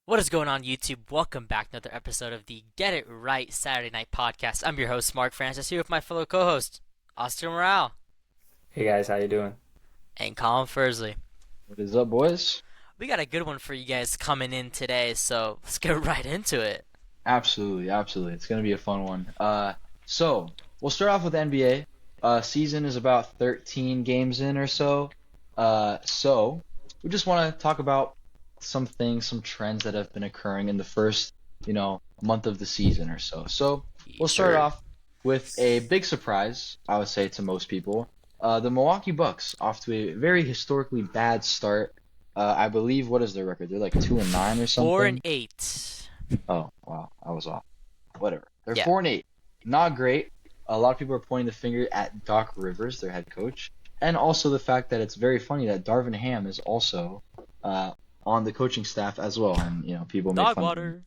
What is going on, YouTube? Welcome back to another episode of the Get It Right Saturday Night Podcast. I'm your host, Mark Francis, here with my fellow co-host, Oscar Morale Hey guys, how you doing? and Colin Fursley. What is up, boys? We got a good one for you guys coming in today, so let's get right into it. Absolutely, absolutely. It's gonna be a fun one. So we'll start off with NBA. Season is about 13 games in or so. So we just want to talk about some things, some trends that have been occurring in the first, month of the season or so. So we'll start Sure. off with a big surprise, I would say to most people. The Milwaukee Bucks off to a very historically bad start. I believe what is their record? They're like 2-9 or Four and something. eight. Oh, wow, I was off. Whatever. They're Yeah. 4-8. Not great. A lot of people are pointing the finger at Doc Rivers, their head coach, and also the fact that it's very funny that Darvin Ham is also on the coaching staff as well, and people make Dog fun of him. water.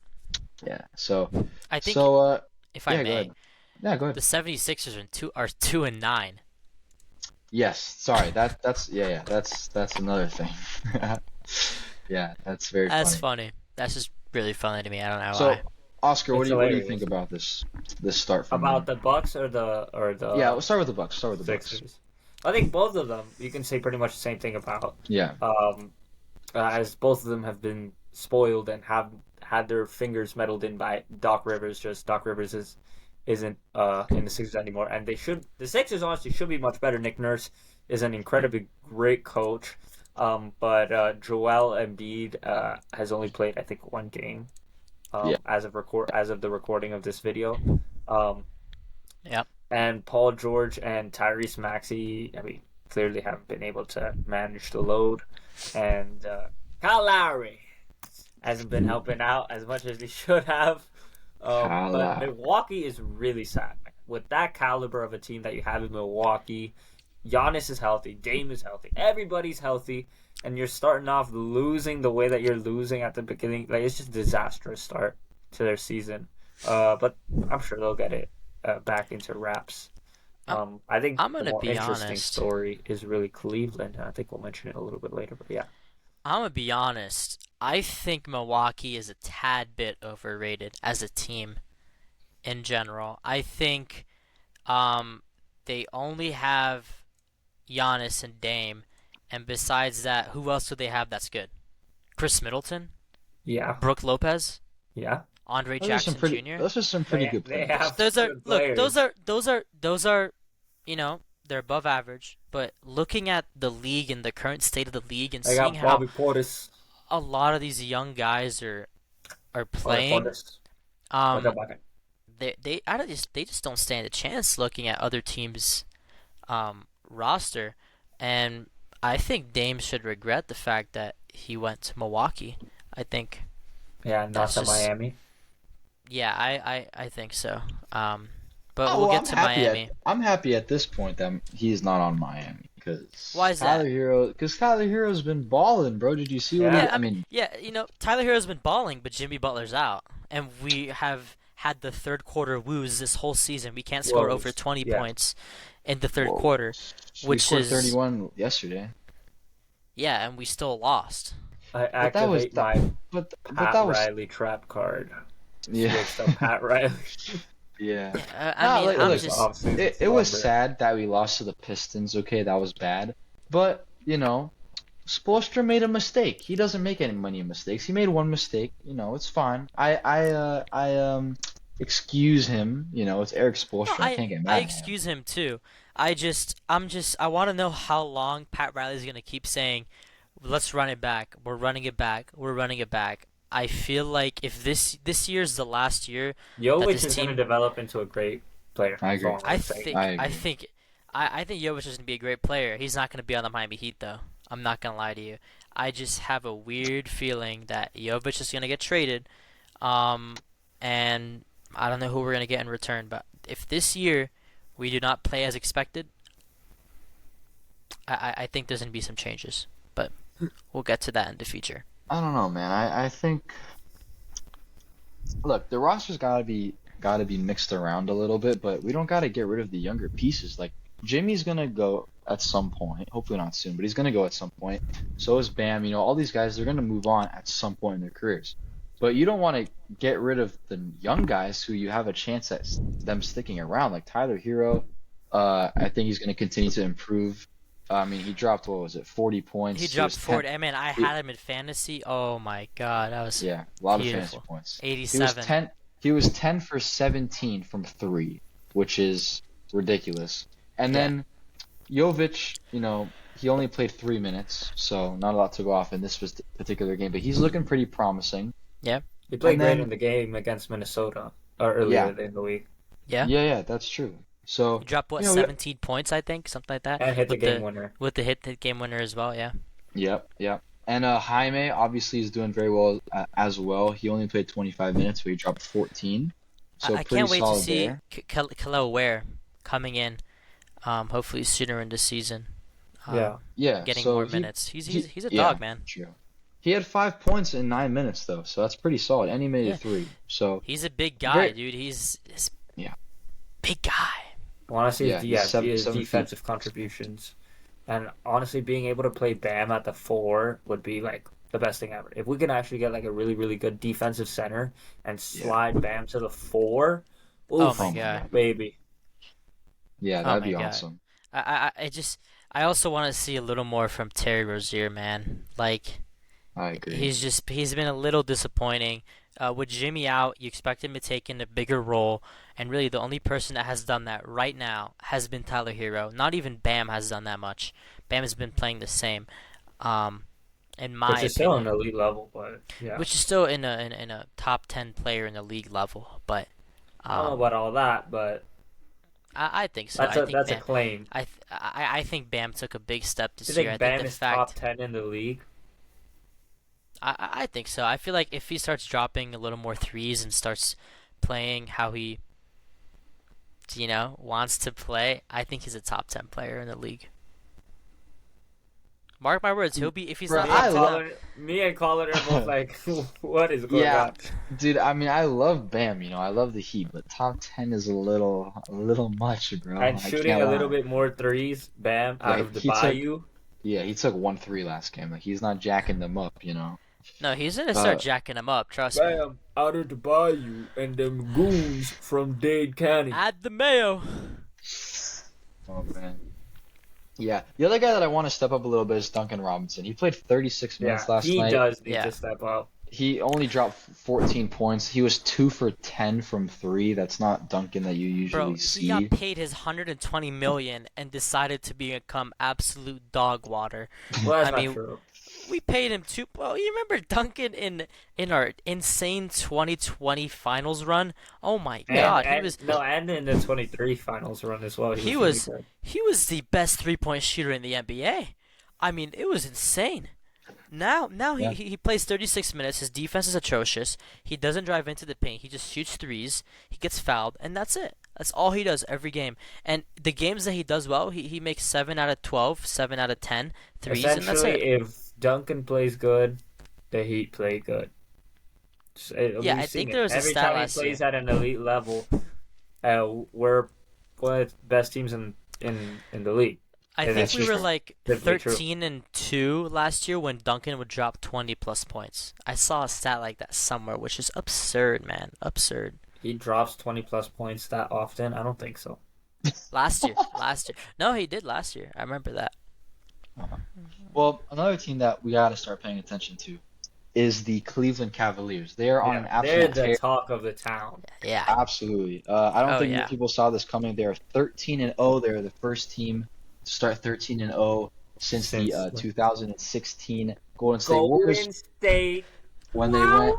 Yeah. So, I think, so if I yeah, go may, ahead. Yeah, go the ahead. 76ers are 2-9. Yes. Sorry. That's another thing. Yeah, that's very That's funny. funny. That's just really funny to me. I don't know So, why. Oscar, what It's do you think hilarious. about this start from About them? the Bucks or the Yeah, we'll start with the Bucks. Start with the Bucks. Sixers? I think both of them you can say pretty much the same thing about. Yeah. As both of them have been spoiled and have had their fingers meddled in by Doc Rivers. Just Doc Rivers isn't in the Sixers anymore, and the Sixers honestly should be much better. Nick Nurse is an incredibly great coach. But Joel Embiid has only played I think one game Yeah. as of the recording of this video. Um, Yep. and Paul George and Tyrese Maxey, I mean, clearly haven't been able to manage the load, and Kyle Lowry hasn't been helping out as much as he should have. Kyle But Lowry. Milwaukee is really sad. With that caliber of a team that you have in Milwaukee, Giannis is healthy, Dame is healthy, everybody's healthy, and you're starting off losing the way that you're losing at the beginning. Like, it's just a disastrous start to their season. But I'm sure they'll get it back into wraps. I think I'm the gonna more be interesting honest. story is really Cleveland. I think we'll mention it a little bit later, but yeah. I'm gonna be honest. I think Milwaukee is a tad bit overrated as a team in general. I think they only have Giannis and Dame, and besides that, who else do they have that's good? Chris Middleton, Yeah. Brooke Lopez, Yeah. Andre Jackson Jr. Those are some pretty good They players. have Those are good look. players. Those are, they're above average. But looking at the league and the current state of the league and They seeing got how Bobby Portis. a lot of these young guys are Bobby playing, Portis. um, Bobby. they just don't stand a chance looking at other teams' roster, and I think Dame should regret the fact that he went to Milwaukee. I think, Yeah, not that's to just Miami. yeah, I think so. But Oh, we'll well, get to Miami. I'm happy at this point that he's not on Miami because Why is that? Tyler Hero's been balling, bro. Did you see what Yeah. he? Yeah, I mean, yeah, Tyler Hero's been balling, but Jimmy Butler's out, and we have had the third quarter woos this whole season. We can't score over Woes, 20 yeah. points in the third whoa. quarter, We which scored is 31 yesterday. yeah, and we still lost. I But that was activate my but Pat that was Riley trap card. yeah Switched up Pat Riley. yeah. I mean, look, I'm look, just Obviously, it was sad that we lost to the Pistons. Okay, that was bad. But Spoelstra made a mistake. He doesn't make any many mistakes. He made one mistake. It's fine. I excuse him. It's Eric no, Spoelstra. I can't get mad I at him. excuse him too. I want to know how long Pat Riley's gonna keep saying, "Let's run it back. We're running it back. We're running it back." I feel like if this year's the last year that Jovic this is going to team develop into a great player. I agree. That's all I'm saying. I agree. I think Jovic is gonna be a great player. He's not gonna be on the Miami Heat though. I'm not gonna lie to you. I just have a weird feeling that Jovic is gonna get traded, and I don't know who we're gonna get in return. But if this year we do not play as expected, I think there's gonna be some changes. But we'll get to that in the future. I don't know, man. I think look, the roster's gotta be mixed around a little bit, but we don't gotta get rid of the younger pieces. Like Jimmy's gonna go at some point. Hopefully not soon, but he's gonna go at some point. So is Bam. All these guys, they're gonna move on at some point in their careers. But you don't want to get rid of the young guys who you have a chance at them sticking around, like Tyler Hero. I think he's going to continue to improve. I mean, he dropped, what was it, 40 He points. He dropped was 10. 40. I mean, I had him in fantasy. Oh my god, that was Yeah, a lot of fantasy beautiful. points. 87. He was 10 for 17 from 3, which is ridiculous. And Yeah. then Jovic, he only played 3 minutes, so not a lot to go off in this particular game, but he's looking pretty promising. He played And great then- in the game against Minnesota earlier in the week Yeah. Yeah, that's true. So He dropped what, you know, 17 points, I think, something like that. and hit the With game winner. With the hit game winner as well. Yeah. Yep. And Jaime obviously is doing very well as well. He only played 25 minutes, but he dropped 14. So I pretty can't wait to solid see there. Khalil Ware coming in. Hopefully sooner in the season. Yeah, Getting so more he- minutes. He's a yeah, dog, man. True. He had 5 points in 9 minutes though, so that's pretty solid. And he made Yeah. it 3. So He's a big guy, Great. dude. He's Yeah. big guy. I want to see his 7 feet. defensive contributions. And honestly, being able to play Bam at the 4 would be like the best thing ever. If we can actually get like a really, really good defensive center and slide Bam to the 4, Oh oof, my god. baby. Yeah, Oh that'd my be God. awesome. I also want to see a little more from Terry Rozier, man. Like I agree. he's been a little disappointing. With Jimmy out, you expect him to take in a bigger role, and really the only person that has done that right now has been Tyler Hero. Not even Bam has done that much. Bam has been playing the same. In my Which is still an opinion, elite level, but yeah. which is still in a top 10 player in the league level, but I don't know about all that, but I think so. that's I a think that's a Bam, claim. I think Bam took a big step this Do you year. I think think Bam the is fact top 10 in the league? I think so. I feel like if he starts dropping a little more threes and starts playing how he, wants to play, I think he's a top 10 player in the league. Mark my words, he'll be if he's Bro, not. Me and Colin are both like, what is going Yeah. on? Dude, I mean, I love Bam, I love the Heat, but top 10 is a little much, bro. And I shooting can't a little lie. bit more threes, Bam, out Yeah, of the he took- bayou. Yeah, he took 1 3 last game. Like, he's not jacking them up, No, he's gonna start jacking him up. Trust me. Bam, out of the bayou, and them goons from Dade County. Add the mayo. Oh, man. Yeah, the other guy that I want to step up a little bit is Duncan Robinson. He played 36 minutes last he night. does need Yeah. to step up. He only dropped 14 points. He was 2 for 10 from 3. That's not Duncan that you usually Bro, see. he got paid his $120 million and decided to become absolute dog water. Well, that's I not mean, true. We paid him two. Well, you remember Duncan in our insane 2020 finals run? Oh my God, and, he was and in the 23 finals run as well. He really was- good. he was the best 3-point shooter in the NBA. I mean, it was insane. Now Yeah. he plays 36 minutes. His defense is atrocious. He doesn't drive into the paint. He just shoots threes. He gets fouled, and that's it. That's all he does every game. And the games that he does well, he makes 7 out of 12, 7 out of 10 threes, and that's Essentially, it. if Duncan plays good, the Heat play good. Yeah, I think there was a every stat time he last plays year. at an elite level, we're one of the best teams in the league. I and think that's we were just like typically true. 13-2 last year when Duncan would drop 20 plus points. I saw a stat like that somewhere, which is absurd, man. Absurd. He drops 20 plus points that often? I don't think so. Last year. No, he did last year. I remember that. Well, another team that we got to start paying attention to is the Cleveland Cavaliers. They are on an they're absolute the tear. talk of the town. Yeah. Absolutely. I don't Oh, think yeah. many people saw this coming. They're 13-0. They're the first team to start 13-0 since the 2016 Golden State Warriors Golden State. when they went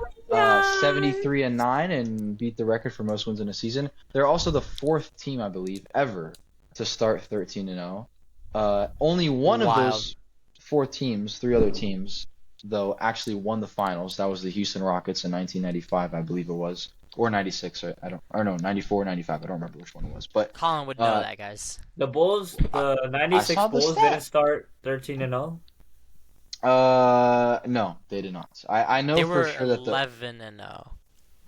73-9 and beat the record for most wins in a season. They're also the 4th team, I believe, ever to start 13-0. Only one of Wild. those 4 teams, 3 other teams, though, actually won the finals. That was the Houston Rockets in 1995, I believe it was, or 96. Or no, 94, 95. I don't remember which one it was. But Colin would know that, guys. The Bulls, the 96 saw the Bulls stat. didn't start 13-0. no, they did not. I know They for were sure that 11-0.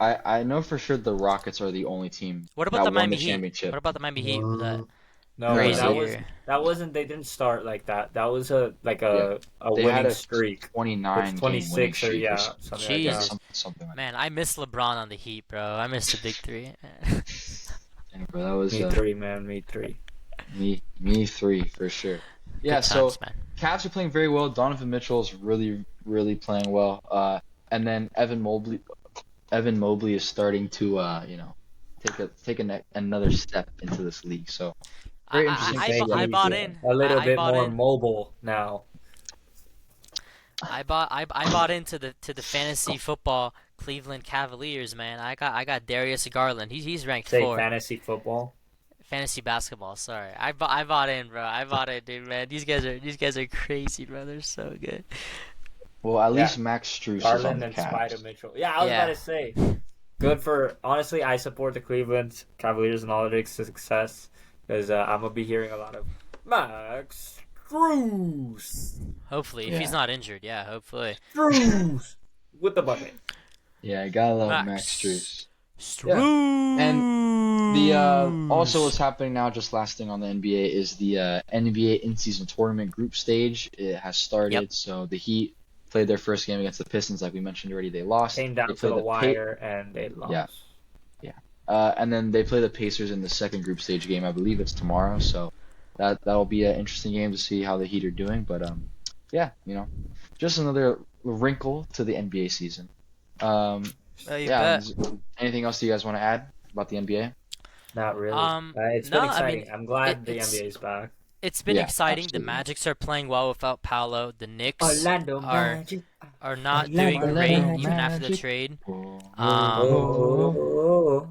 I know for sure the Rockets are the only team What about that the won Miami the Heat? championship. What about the Miami Heat? Was that No, No, but Crazy no. year. that wasn't. They didn't start like that. That was a Yeah. They had winning a streak with 29 game winning 26 or streak or yeah, something like yeah, that. Jesus. something like Man, I miss LeBron on the Heat, bro. I miss the big three. that. Yeah, bro, that was Me three, man. Me three. me three for sure. Yeah, Good so times, man. Cavs are playing very well. Donovan Mitchell's really playing well. And then Evan Mobley is starting to another step into this league. So very interesting to see. I He's bought in. a little I bit bought more in. mobile now. I bought into the fantasy football Cleveland Cavaliers, man. I got Darius Garland. He's ranked Say 4. fantasy football. Fantasy basketball. Sorry, I bought in, bro. I bought it, dude, man. These guys are crazy, bro. They're so good. Well, at Yeah. least Max Strus is on Garland the and Spider Cavs. Mitchell. Yeah, I was about to say. Good for honestly. I support the Cleveland Cavaliers and all their success because I'm gonna be hearing a lot of Max Strus, Hopefully, if Yeah. he's not injured, yeah. Hopefully. Strus with the bucket. Yeah, I gotta love Max Max Strus. Strus. And the also what's happening now, just last thing on the NBA is the NBA in-season tournament group stage. It has started, Yep. so the Heat played their first game against the Pistons, like we mentioned already. They lost. Came down They to played the Pa- wire and they lost. Yeah. and then they play the Pacers in the second group stage game. I believe it's tomorrow, so that'll be an interesting game to see how the Heat are doing. But yeah, just another wrinkle to the NBA season. Oh, you Yeah. bet. Anything else you guys want to add about the NBA? Not really. It's No, been I exciting. mean, I'm glad the it's NBA is back. it's been Yeah, exciting. The absolutely. Magics are playing well without Paolo. The Knicks Orlando are Magic. are not Orlando doing great Orlando even after the Magic. trade. Oh, Oh,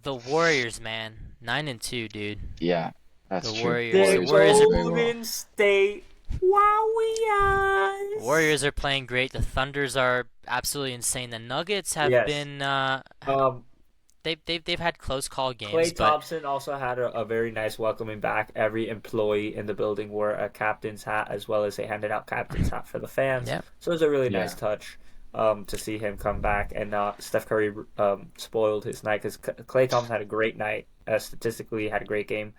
The Warriors, man, 9-2, dude. yeah, that's The true. Warriors. there The Warriors are very well. Golden State Warriors. Warriors are playing great. The Thunders are absolutely insane. The Nuggets have Yes. been they've had close call games, Klay but Thompson also had a very nice welcoming back. Every employee in the building wore a captain's hat as well as they handed out captain's hat for the fans. Yeah. So it was a really Yeah. nice touch to see him come back. And Steph Curry spoiled his night because Klay Thompson had a great night. Statistically, had a great game.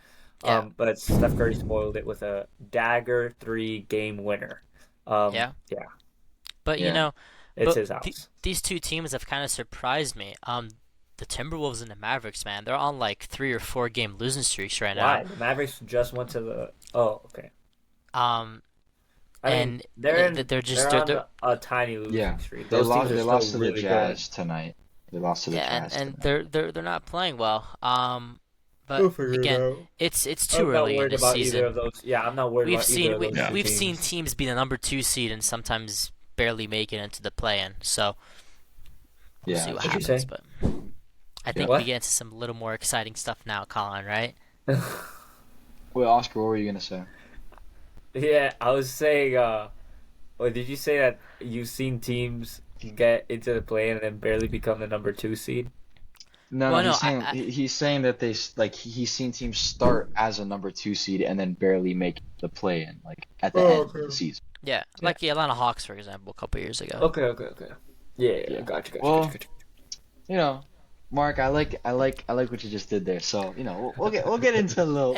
Yeah. But Steph Curry spoiled it with a dagger 3 game winner. Yeah. but Yeah. you know, It's but his house. these two teams have kind of surprised me. The Timberwolves and the Mavericks, man, they're on like 3 or 4 game losing streaks right Why? now. The Mavericks just went to the. Oh, okay. Um, I mean, And they're they're- on a tiny losing Yeah, streak. they Those lost. teams are They still lost to the really Jazz tonight. They lost to the yeah, Jazz and tonight. they're not playing well. But We'll figure it again, out. it's good. too I'm not early in worried the about either season. of those. Yeah, I'm not worried We've about either seen of those two we've teams. seen teams be the number 2 seed and sometimes barely make it into the play-in. So we'll Yeah, see what What'd you happens. say? But I think What? we get into some little more exciting stuff now, Colin. Right? Wait, Oscar, what were you gonna say? Yeah, I was saying. Did you say that you've seen teams get into the play and then barely become the number 2 seed? No, Well, no, no, he's saying I- he's saying that he's seen teams start as a number 2 seed and then barely make the play in, like at the end of the season. Yeah, like the Atlanta Hawks, for example, a couple years ago. Okay. Yeah, Yeah. gotcha. Well, Mark, I like what you just did there. So we'll get into a little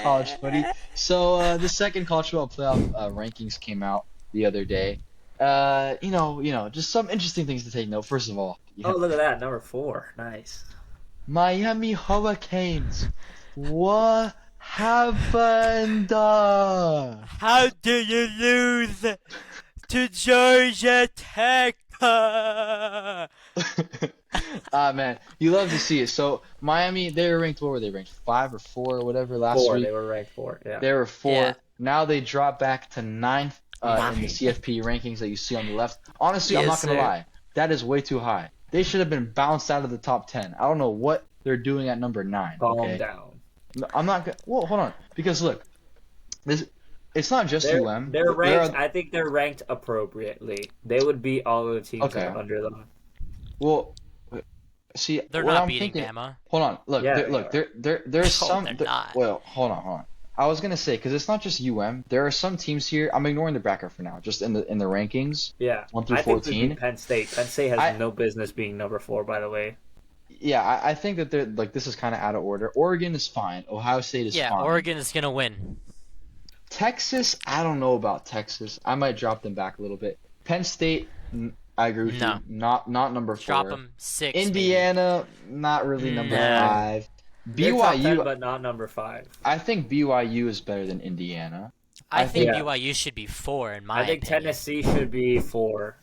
college footy. So the second college football playoff rankings came out the other day. Just some interesting things to take note. First of all, Oh, look at that, number 4. Nice. Miami Hurricanes. What happened? How do you lose to Georgia Tech? Man, you love to see it. So Miami, they were ranked. What were they ranked? 5 or 4 or whatever last 4. week. They were ranked 4. Yeah. They were 4. Yeah. Now they drop back to 9th in the Ninth. CFP rankings that you see on the left. Honestly, I'm Yes, not gonna sir. lie. That is way too high. They should have been bounced out of the top 10. I don't know what they're doing at number 9. Calm Okay, down. No, I'm not gonna. Well, hold on, because look, it's not just They're, UM. they're There ranked. are- I think they're ranked appropriately. They would beat all of the teams Okay. that are under them. well, see, They're what not I'm beating thinking. Bama. Hold on, look, Yeah, there, they look, are. there's No, some. they're not. Well, hold on. I was gonna say because it's not just UM. There are some teams here. I'm ignoring the bracket for now. Just in the rankings, Yeah. 1 through I think we 14. beat Penn State. Penn State has I- no business being number 4, by the way. Yeah, I think that they're like this is kind of out of order. Oregon is fine. Ohio State is Yeah, fine. Oregon is gonna win. Texas, I don't know about Texas. I might drop them back a little bit. Penn State, I agree with No, you. Not number drop 4. them 6 maybe. Indiana, not really number Nah, 5. They're top 10, BYU, but not number 5. I think BYU is better than Indiana. I I think think, Yeah. BYU should be 4 in my I think opinion. Tennessee should be 4.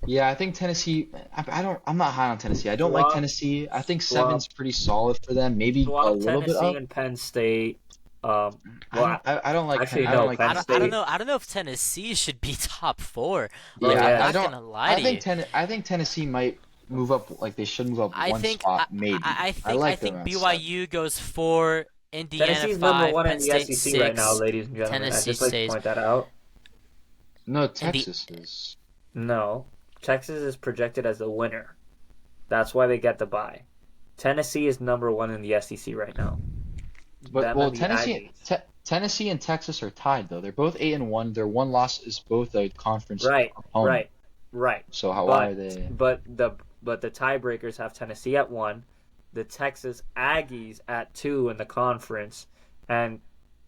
yeah, I think Tennessee. I'm not high on Tennessee. I don't like Swap, Tennessee. I think swap, 7's pretty solid for them. Maybe a swap little bit Tennessee up. and Penn State. Well, I don't like actually, I don't no, like Penn I Tennessee. don't State. know. I don't know if Tennessee should be top 4. Oh, Like, I'm yeah. I not don't. gonna lie I to you. think Tennessee might move up. Like they should move up I one think spot, maybe. I I think I like them think at 7. BYU goes 4, Indiana Tennessee's number 5, 1 in Penn the State SEC right now, 6, ladies and gentlemen. I'd Tennessee just like to stays. point that out. No, And the Texas is. No, Texas is projected as the winner. That's why they get the bye. Tennessee is number 1 in the SEC right now. But Them well, and the Aggies. Tennessee and Texas are tied though. They're both 8-1. Their one loss is both a conference Right, opponent. right. So why are But they? but the tiebreakers have Tennessee at 1, the Texas Aggies at 2 in the conference, and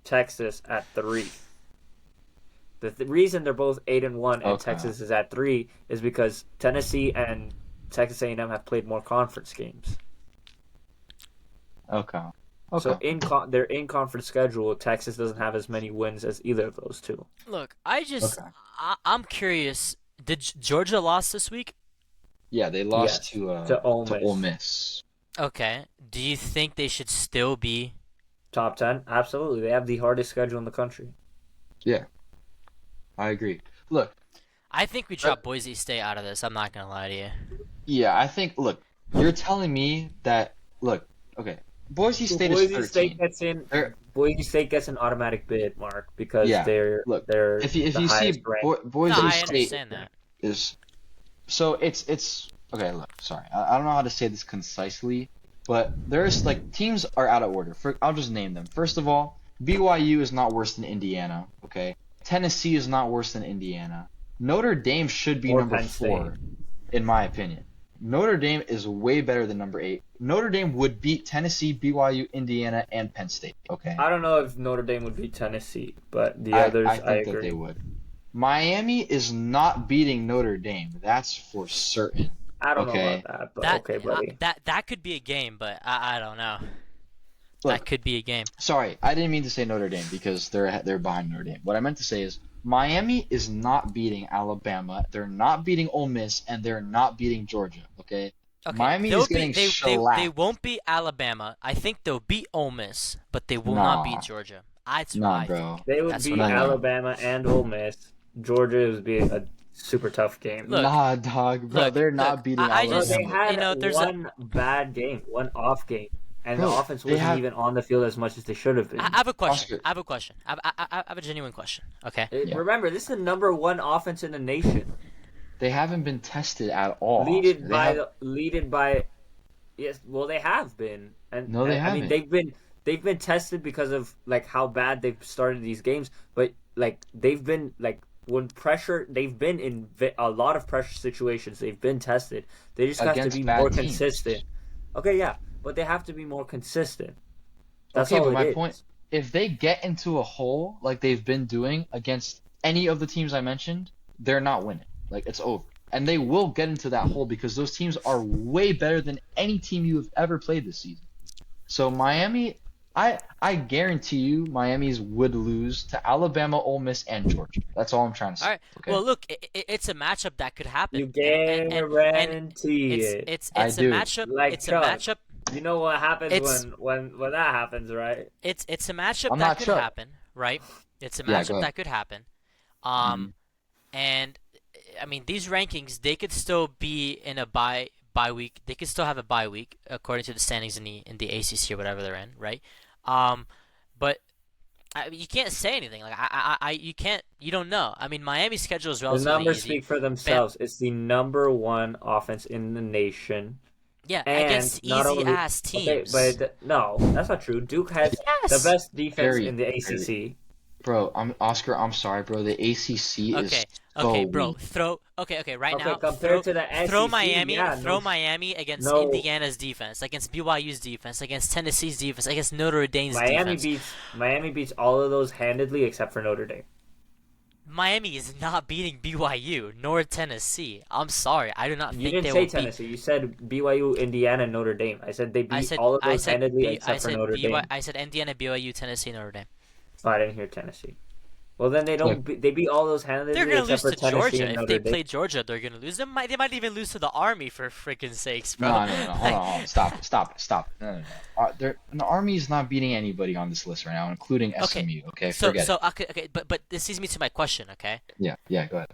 Texas at 3. The reason they're both 8-1 and Okay. Texas is at 3 is because Tennessee and Texas A&M have played more conference games. Okay. So Okay. their in-conference schedule, Texas doesn't have as many wins as either of those two. Look, Okay. I'm curious. Did Georgia lost this week? Yeah, they lost Yes, to to Ole to Ole Miss. Miss. Okay. Do you think they should still be? Top 10? Absolutely. They have the hardest schedule in the country. Yeah, I agree. Look, I think we drop Boise State out of this. I'm not gonna lie to you. yeah, I think. Look, you're telling me that. Look, okay, Boise State is 13. They're Boise State gets an automatic bid, Mark, because Yeah, they're look, they're if the you see highest ranked. No, Boise I State understand that. is so it's okay. Look, sorry, I don't know how to say this concisely, but there's like teams are out of order. I'll just name them. First of all, BYU is not worse than Indiana. Okay, Tennessee is not worse than Indiana. Notre Dame should be Or number Penn State. 4, in my opinion. Notre Dame is way better than number 8. Notre Dame would beat Tennessee, BYU, Indiana, and Penn State. Okay, I don't know if Notre Dame would beat Tennessee, but the I others, I think that agree. they would. Miami is not beating Notre Dame. That's for certain. I don't know Okay. about that, but That okay, buddy. that could be a game, but I don't know. Look, That could be a game. sorry, I didn't mean to say Notre Dame because they're behind Notre Dame. What I meant to say is Miami is not beating Alabama. They're not beating Ole Miss, and they're not beating Georgia. Okay, Okay, Miami they'll is getting shellacked. they won't beat Alabama. I think they'll beat Ole Miss, but they will Nah. not beat Georgia. That's what Nah, I bro. think. They would That's beat what I think. Alabama and Ole Miss. Georgia would be a super tough game. Look, Nah, dog, bro. look, they're not look, beating I Bro, just- they Alabama. had you know, there's one bad game, one off game, and Bro, the offense they wasn't have- even on the field as much as they should have been. I have a question. Oscar. I have a question. I have a genuine question. Okay. Yeah. Remember, this is the number 1 offense in the nation, They haven't been tested at all. leaded They by have- leaded by. Yes, well, they have been, and No, they I mean haven't. they've been tested because of like how bad they've started these games, but like they've been like when pressure, they've been in a lot of pressure situations. They've been tested. They just have to Against be bad more teams. consistent. Okay, yeah, but they have to be more consistent. That's Okay, all but my it is. point, if they get into a hole like they've been doing against any of the teams I mentioned, they're not winning. Like it's over. And they will get into that hole because those teams are way better than any team you have ever played this season. So Miami, I guarantee you Miami's would lose to Alabama, Ole Miss, and Georgia. That's all I'm trying to say. All right. Okay? Well, look, it's a matchup that could happen. You And guarantee it. it's I a do. matchup. Like It's a Chuck. matchup. You know what happens It's- when that happens, right? It's a matchup I'm that not could sure. happen, right? It's a Yeah, go matchup ahead. that could happen. Mm-hmm. And I mean these rankings, they could still be in a bye week. They could still have a bye week according to the standings in the ACC or whatever they're in, right? But you can't say anything. Like you don't know. I mean Miami's schedule is The relatively numbers easy. speak for themselves. It's the number 1 offense in the nation. Yeah, And against not only- easy ass Okay, teams. no, that's not true. Duke has Yes. the best defense Very, in the ACC. Bro, I'm sorry, bro. The ACC is Okay, so okay, bro. weak. Right Okay, now, compared to the SEC, yeah, throw Miami against no. Indiana's defense, against BYU's defense, against Tennessee's defense, against Notre Dame's Miami defense. beats Miami beats all of those handedly except for Notre Dame. Miami is not beating BYU nor Tennessee. I'm sorry, I do not You think didn't they say will beat. Tennessee. You said BYU, Indiana, and Notre Dame. I said they beat all of I those said handedly B, except for Notre Dame. I said Indiana, BYU, Tennessee, Notre Dame. Oh, I didn't hear Tennessee. Well, then they Look, don't. They beat all those They're handedly gonna except lose for to Tennessee Georgia. and If Notre they Dame. play Georgia, they're gonna lose. They might even lose to the Army for freaking sakes, bro. no. Hold on. Stop. No. The Army is not beating anybody on this list right now, including Okay, SMU. Okay, forget it. okay, but this leads me to my question. Okay, Yeah. Go ahead.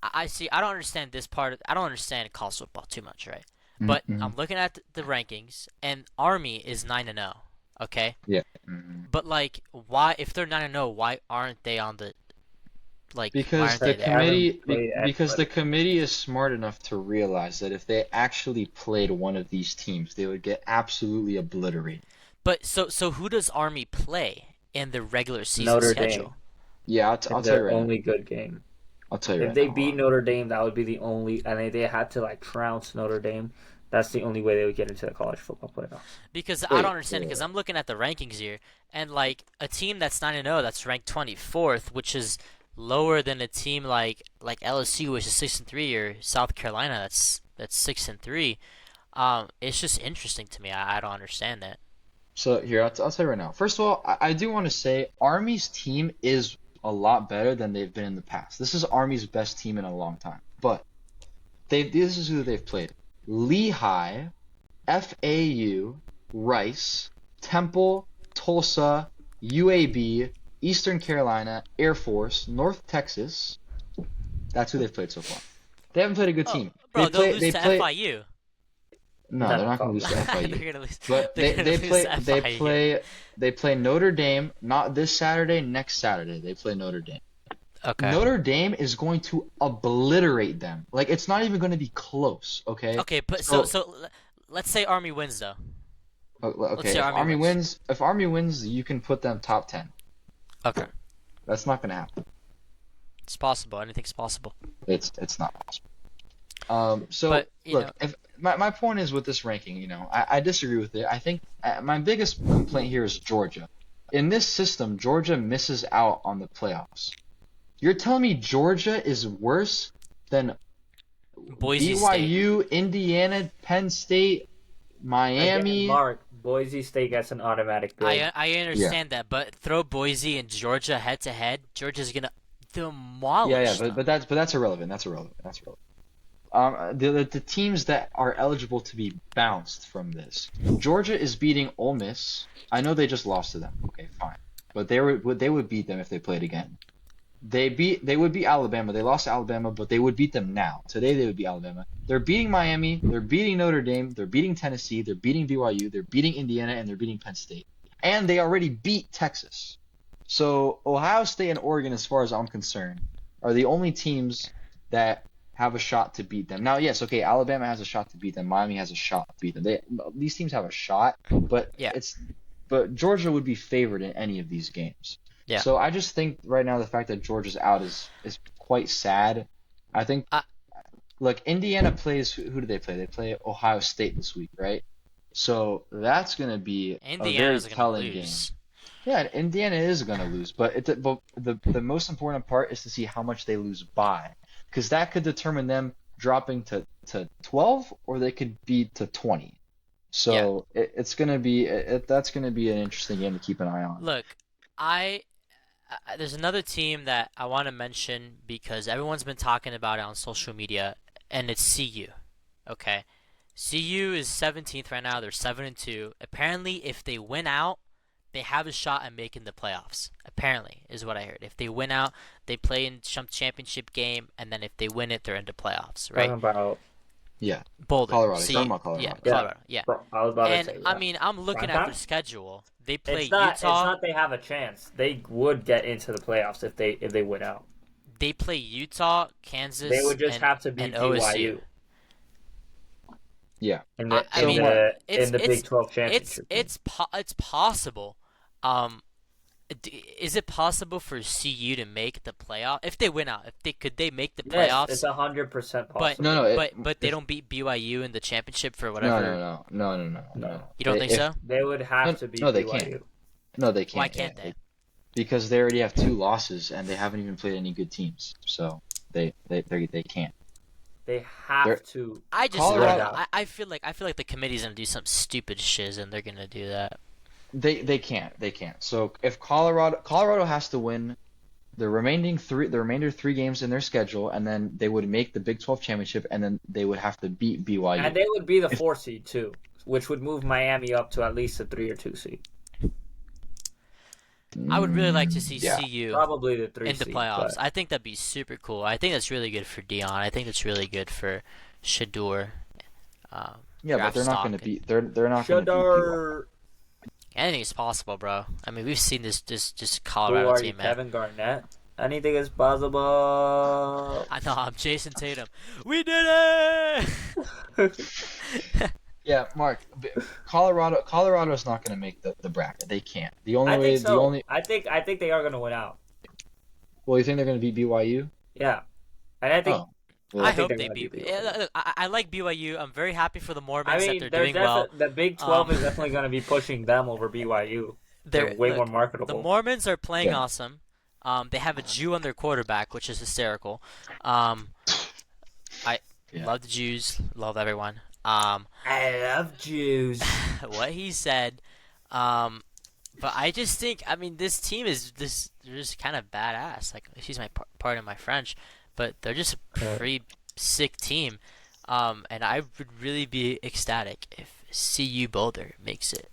I see. I don't understand this part. I don't understand college football too much, right? But Mm-hmm. I'm looking at the rankings, and Army is 9-0. Okay, Yeah. Mm-hmm. but like, why? If they're 9-0, why aren't they on the why Because aren't the they They there? haven't committee, played because the anybody. committee is smart enough to realize that if they actually played one of these teams, they would get absolutely obliterated. But so who does Army play in the regular season Notre Dame schedule? Yeah, in I'll tell you their right now. only good game. I'll tell you If right they now. Hold beat on. Notre Dame, that would be the only. And they had to like trounce Notre Dame. That's the only way they would get into the college football playoff. Because I don't Wait, understand. wait, Because wait. I'm looking at the rankings here, and like a team that's 9-0, that's ranked 24th, which is lower than a team like LSU, which is 6-3, or South Carolina, that's 6-3. It's just interesting to me. I don't understand that. So here, I'll tell you right now. First of all, I do want to say Army's team is a lot better than they've been in the past. This is Army's best team in a long time. But this is who they've played: Lehigh, FAU, Rice, Temple, Tulsa, UAB, Eastern Carolina, Air Force, North Texas. That's who they've played so far. They haven't played a good Oh, team. bro, they'll lose They to play. FIU. No, they're not going to lose to FIU. They're gonna lose. But They're gonna lose to FIU. they play Notre Dame not this Saturday, next Saturday. They play Notre Dame. Okay. Notre Dame is going to obliterate them. Like it's not even going to be close, okay? Okay, but So let's say Army wins though. Let's okay, say if Army Army wins. wins, you can put them top 10. Okay, That's not going to happen. it's possible. Anything's possible. It's not possible. So But you look, know, if my point is with this ranking, I disagree with it. I think my biggest complaint here is Georgia. In this system, Georgia misses out on the playoffs. You're telling me Georgia is worse than Boise State. BYU, Indiana, Penn State, Again, Miami? Mark, Boise State gets an automatic bid. I Yeah. understand that, but throw Boise and Georgia head to head. Georgia's gonna Yeah, demolish them. but that's irrelevant. That's irrelevant. The teams that are eligible to be bounced from this. Georgia is beating Ole Miss. I know they just lost to them. Okay, fine. But they would beat them if they played again. They would beat Alabama. They lost to Alabama, but they would beat them now. Today they would beat Alabama. They're beating Miami. They're beating Notre Dame. They're beating Tennessee. They're beating BYU. They're beating Indiana, and they're beating Penn State. And they already beat Texas. So Ohio State and Oregon, as far as I'm concerned, are the only teams that have a shot to beat them. Now, yes, okay, Alabama has a shot to beat them. Miami has a shot to beat them. These teams have a shot, but Yeah. but Georgia would be favored in any of these games. Yeah. So I just think right now the fact that Georgia's out is quite sad. I think I- look, Indiana plays who do they play? They play Ohio State this week, right? So that's going to be a very Indiana's gonna telling game. lose. Yeah, Indiana is going to lose, but the most important part is to see how much they lose by, because that could determine them dropping to 12 or they could be to 20. So it's going to be that's going to be an interesting game to keep an eye on. Look, there's another team that I want to mention because everyone's been talking about it on social media, and it's CU. Okay, CU is 17th right now. They're 7-2. Apparently, if they win out, they have a shot at making the playoffs. Apparently, is what I heard. If they win out, they play in some championship game, and then if they win it, they're into playoffs. Right? Talking about, Yeah, Boulder. Colorado. See, Talking about Colorado. yeah, Yeah. Colorado. Yeah. bro, I was about And to say. I Yeah. mean, I'm looking Prime at time? their schedule. They play It's not. It's Utah. not they have a chance. They would get into the playoffs if they win out. They play Utah, Kansas, They would just and, have to beat and OSU. BYU Yeah. in the I in mean, the it's in the Big 12 it's championship. it's possible. Is it possible for CU to make the playoff if they win out? Could they make the Yes, it's playoffs? 100% But possible. No, no, but they if, don't beat BYU in the championship for no, whatever. no, no, no, no, no, no, No, no. You don't think If so? they would have no, to beat no, they BYU. can't. No, they Why can't. can't they? Because they already have 2 losses and they haven't even played any good teams, so they can't. They have They're- to. I just Colorado- I feel like the committee's gonna do some stupid shiz and they're gonna do that. They can't. So if Colorado has to win the remainder 3 games in their schedule, and then they would make the Big 12 championship, and then they would have to beat BYU. And they would be the 4 seed too, which would move Miami up to at least a 3 or 2 seed. I would really like to see Yeah. CU Probably the 3 in the seed, playoffs. but- I think that'd be super cool. I think that's really good for Dion. I think that's really good for Shador. Yeah, but draft they're not stock. going to beat. They're not going to beat BYU. Shadar. Anything is possible, bro. I mean, we've seen this Who Colorado are you, team, man. Kevin Garnett? Anything is possible. I know, I'm Jason Tatum. We did it! Yeah, Mark. Colorado's not going to make the bracket. They can't. The only I way. think so. The only. I think they are going to win out. Well, you think they're going to beat BYU? Yeah, and I think. Oh. Well, I think hope they're they gonna beat. beat Yeah, BYU. look, I like BYU. I'm very happy for the I Mormons mean, that they're doing there's well. the Big 12 Um, is definitely going to be pushing them over BYU. They're way more The marketable. Mormons are playing Yeah. awesome. They have a Jew on their quarterback, which is hysterical. I Yeah. love the Jews. Love everyone. I love Jews. What he said. But I just think, I mean, this team is they're just kind of badass. Like, excuse my pardon my French, but they're just a pretty sick team. And I would really be ecstatic if CU Boulder makes it.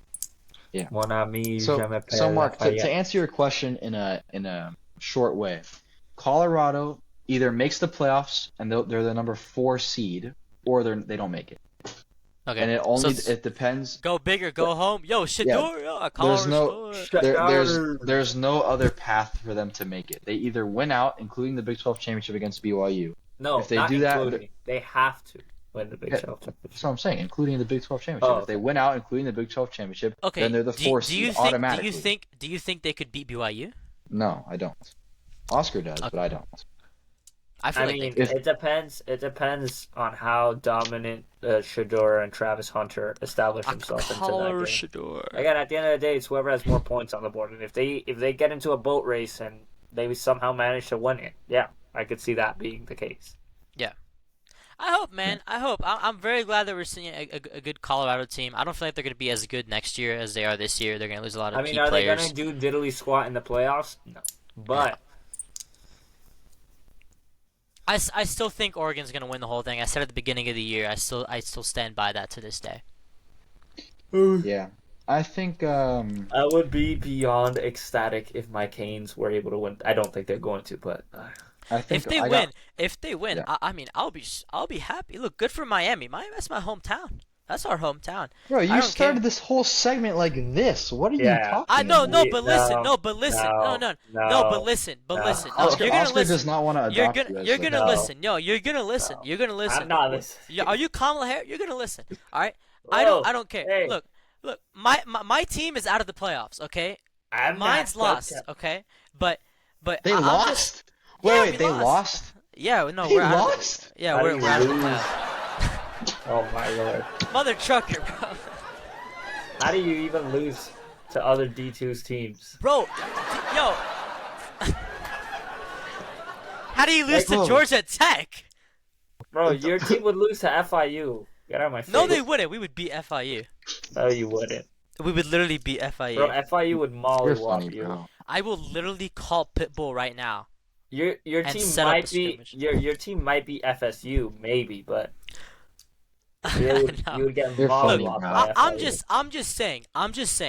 Mon ami, je So m'appelle Mark, to Lafayette. answer your question in a short way, Colorado either makes the playoffs and they're the number 4 seed, or they don't make it. Okay. And it So depends. go big or go home. Yo, Shador, yo, Colorado There's Shador. there's no other path for them to make it. They either win out, including the Big 12 championship against BYU. No, if they not do that, including. They have to win the Big Yeah. 12 championship. That's what I'm saying, including the Big 12 championship. Oh, If they win out, including the Big 12 championship, Okay. then they're the 4 do you seed think? automatically. Do you think they could beat BYU? No, I don't. Oscar does, Okay. but I don't. I feel I like mean, they could. it depends. It depends on how dominant Shador and Travis Hunter establish themselves into that game. Shador. Again, at the end of the day, it's whoever has more points on the board. And if they get into a boat race and they somehow manage to win it, yeah, I could see that being the case. I hope, man. I hope. I'm very glad that we're seeing a good Colorado team. I don't feel like they're going to be as good next year as they are this year. They're going to lose a lot of I mean, key are players. they going to do diddly squat in the playoffs? No. But I still think Oregon's going to win the whole thing. I said at the beginning of the year. I still stand by that to this day. Yeah. I think I would be beyond ecstatic if my Canes were able to win. I don't think they're going to, but I think If they win, Yeah. I mean, I'll be happy. Look, good for Miami. Miami, that's my hometown. That's our hometown. Bro, I you don't started care. this whole segment like this. What are you Yeah. talking I no, about? no, We- but listen, no, no, but listen, no, no, but listen, no. listen. No, Oscar, you're gonna Oscar listen. does not want to You're adopt gonna, you as you're the- gonna No. listen. Yo, you're gonna listen. No. You're gonna listen. I'm not listening. Yeah, are you Kamala Harris? You're gonna listen. All right. Whoa, I don't care. hey. Look. My team is out of the playoffs. Okay. I'm Mine's not lost. okay. Okay. But They I'm lost? just- Wait, Yeah, wait, we they lost. lost? yeah, no, They we're out. Of lost? the, yeah, How we're do you out of the lose? playoffs. Oh my lord! Mother trucker, bro. How do you even lose to other D2's teams? Bro, yo. How do you lose to Bro. Georgia Tech? Bro, your team would lose to FIU. Get out of my face. No, they wouldn't. We would beat FIU. No, you wouldn't. We would literally beat FIU. Bro, FIU would You're mollywop funny, you. bro. I will literally call Pitbull right now. Your And team set up might a be scrimmage. your team might be FSU maybe, but you would, No. you would get You're funny, mollywopped bro. by I'm FIU. just saying.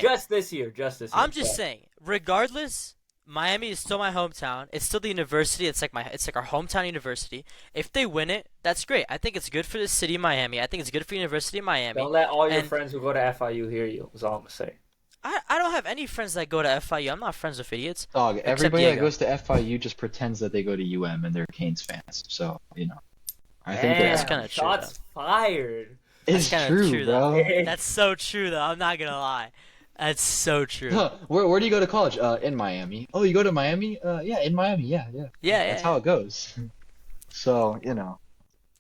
Just this year. I'm just saying. Regardless, Miami is still my hometown. It's still the university. It's like our hometown university. If they win it, that's great. I think it's good for the city of Miami. I think it's good for the University of Miami. Don't let all your And- friends who go to FIU hear you. Is all I'm gonna say. I don't have any friends that go to FIU. I'm not friends with idiots. Dog, everybody that Diego. goes to FIU just pretends that they go to UM and they're Canes fans. So, I think Damn, That's kinda true, shots fired. it's kinda true, true, bro. though. That's so true, though. I'm not gonna lie. That's so true. Where do you go to college? In Miami. Oh, you go to Miami? Yeah, in Miami. Yeah, yeah. Yeah, That's yeah, how yeah. it goes. So, you know.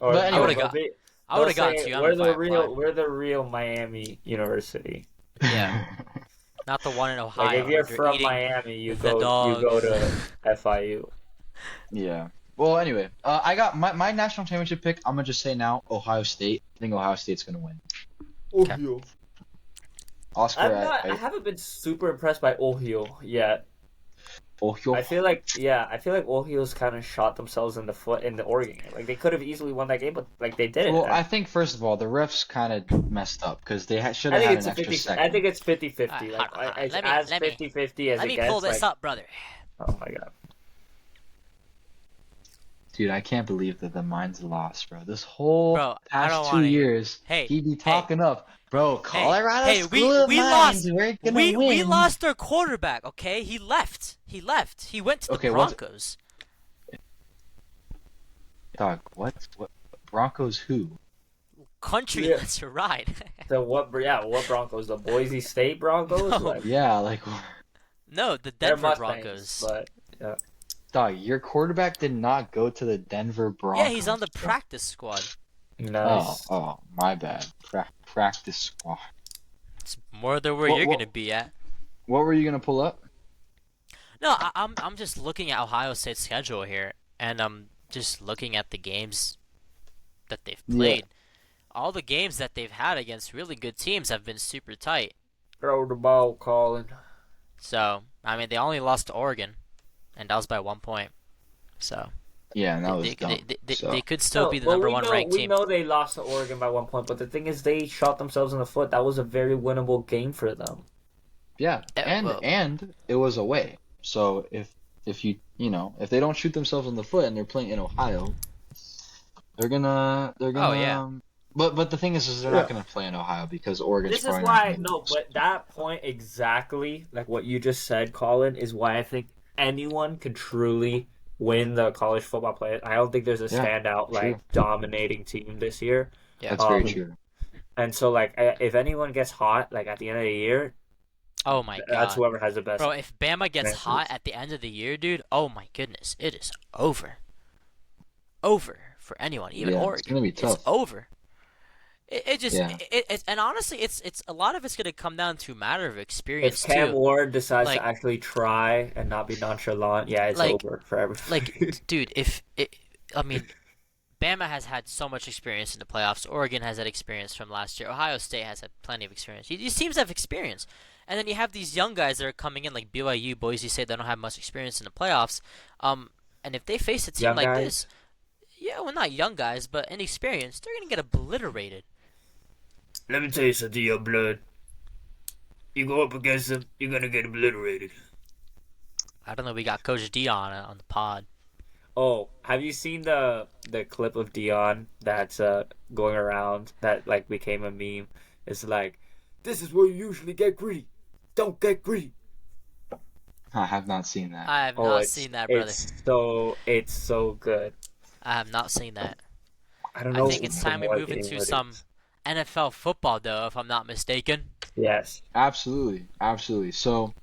Or But I would anyway. have got. I would they'll have gotten say to you. I don't know if I applied. we're the real Miami University. Yeah, not the one in Like if Ohio you're where they're from eating Miami, the you dog. go to FIU. Yeah. Well, anyway, I got my national championship pick. I'm gonna just say now, Ohio State. I think Ohio State's gonna win. Okay. Ohio. Oscar, I haven't been super impressed by Ohio yet. Ohio. I feel like Ohio's kind of shot themselves in the foot in the Oregon game. Like they could have easily won that game, but like they didn't. Well, I think first of all, the refs kind of messed up because they should I have think had it's an a extra 50. second. I think it's 50-50. Like Let me as let me 50-50 as let it me gets. pull this like, up, brother. oh my god. Dude, I can't believe that the mind's lost, bro. This whole Bro, I don't past 2 want to hear. years, Hey, he be hey, talking up. Bro, Colorado hey, School of we Mines, lost. we're gonna We win. lost our quarterback. Okay, he left. He left. He went to the Okay, Broncos. Dog, what? Broncos who? Country, Yeah. let's ride. So what? Yeah, what Broncos? The Boise State Broncos? No. Like Yeah, like, No, the they're Denver Mustangs, Broncos. but yeah. dog, your quarterback did not go to the Denver Broncos. Yeah, he's on the bro. practice squad. Nice. Oh, my bad. Practice squad. It's more than where What- you're what- gonna be at. What were you gonna pull up? No, I'm just looking at Ohio State's schedule here, and I'm just looking at the games that they've Yeah. played. All the games that they've had against really good teams have been super tight. Throw the ball, Colin. So, I mean, they only lost to Oregon, and that was by 1 point. So, Yeah, and that was they, dumb. they could still be the well, number we one know, ranked we team. know they lost to Oregon by 1 point, but the thing is, they shot themselves in the foot. That was a very winnable game for them. Yeah, well- and it was away. So if you if they don't shoot themselves in the foot and they're playing in Ohio, they're gonna Oh, yeah. But the thing is they're not gonna play in Ohio because Oregon's This is probably why, not gonna lose. but that point exactly, like what you just said, Colin, is why I think anyone can truly win the college football play. I don't think there's a Yeah, standout, like, true. dominating team this year. Yeah. That's very Um, true. And so, like, if anyone gets hot, like, at the end of the year, Oh my that's god. whoever has the best. Bro, if Bama gets chances. hot at the end of the year, dude, oh my goodness, it is over. Over for anyone, even Yeah, Oregon. it's gonna be tough. It's over. It just Yeah. and honestly, it's a lot of it's gonna come down to a matter of If experience Cam too. Ward decides Like- to actually try and not be nonchalant, yeah, it's Like- over for everyone. Like, dude, I mean, Bama has had so much experience in the playoffs. Oregon has had experience from last year. Ohio State has had plenty of experience. These teams have experience. And then you have these young guys that are coming in, like BYU, Boise State, that don't have much experience in the playoffs. And if they face a team Young like guys? this, yeah, well, not young guys, but inexperienced, they're going to get obliterated. Let me tell you something, your blood. You go up against them, you're gonna get obliterated. I don't know, we got Coach Dion on the pod. Oh, have you seen the clip of Dion that's going around that like became a meme? It's like, this is where you usually get greedy. Don't get greedy. I have not seen that. I have not seen that, brother. It's so good. I have not seen that. I don't I know. think it's time we what move game into it some is. NFL football, though, if I'm not mistaken. Yes. Absolutely. So,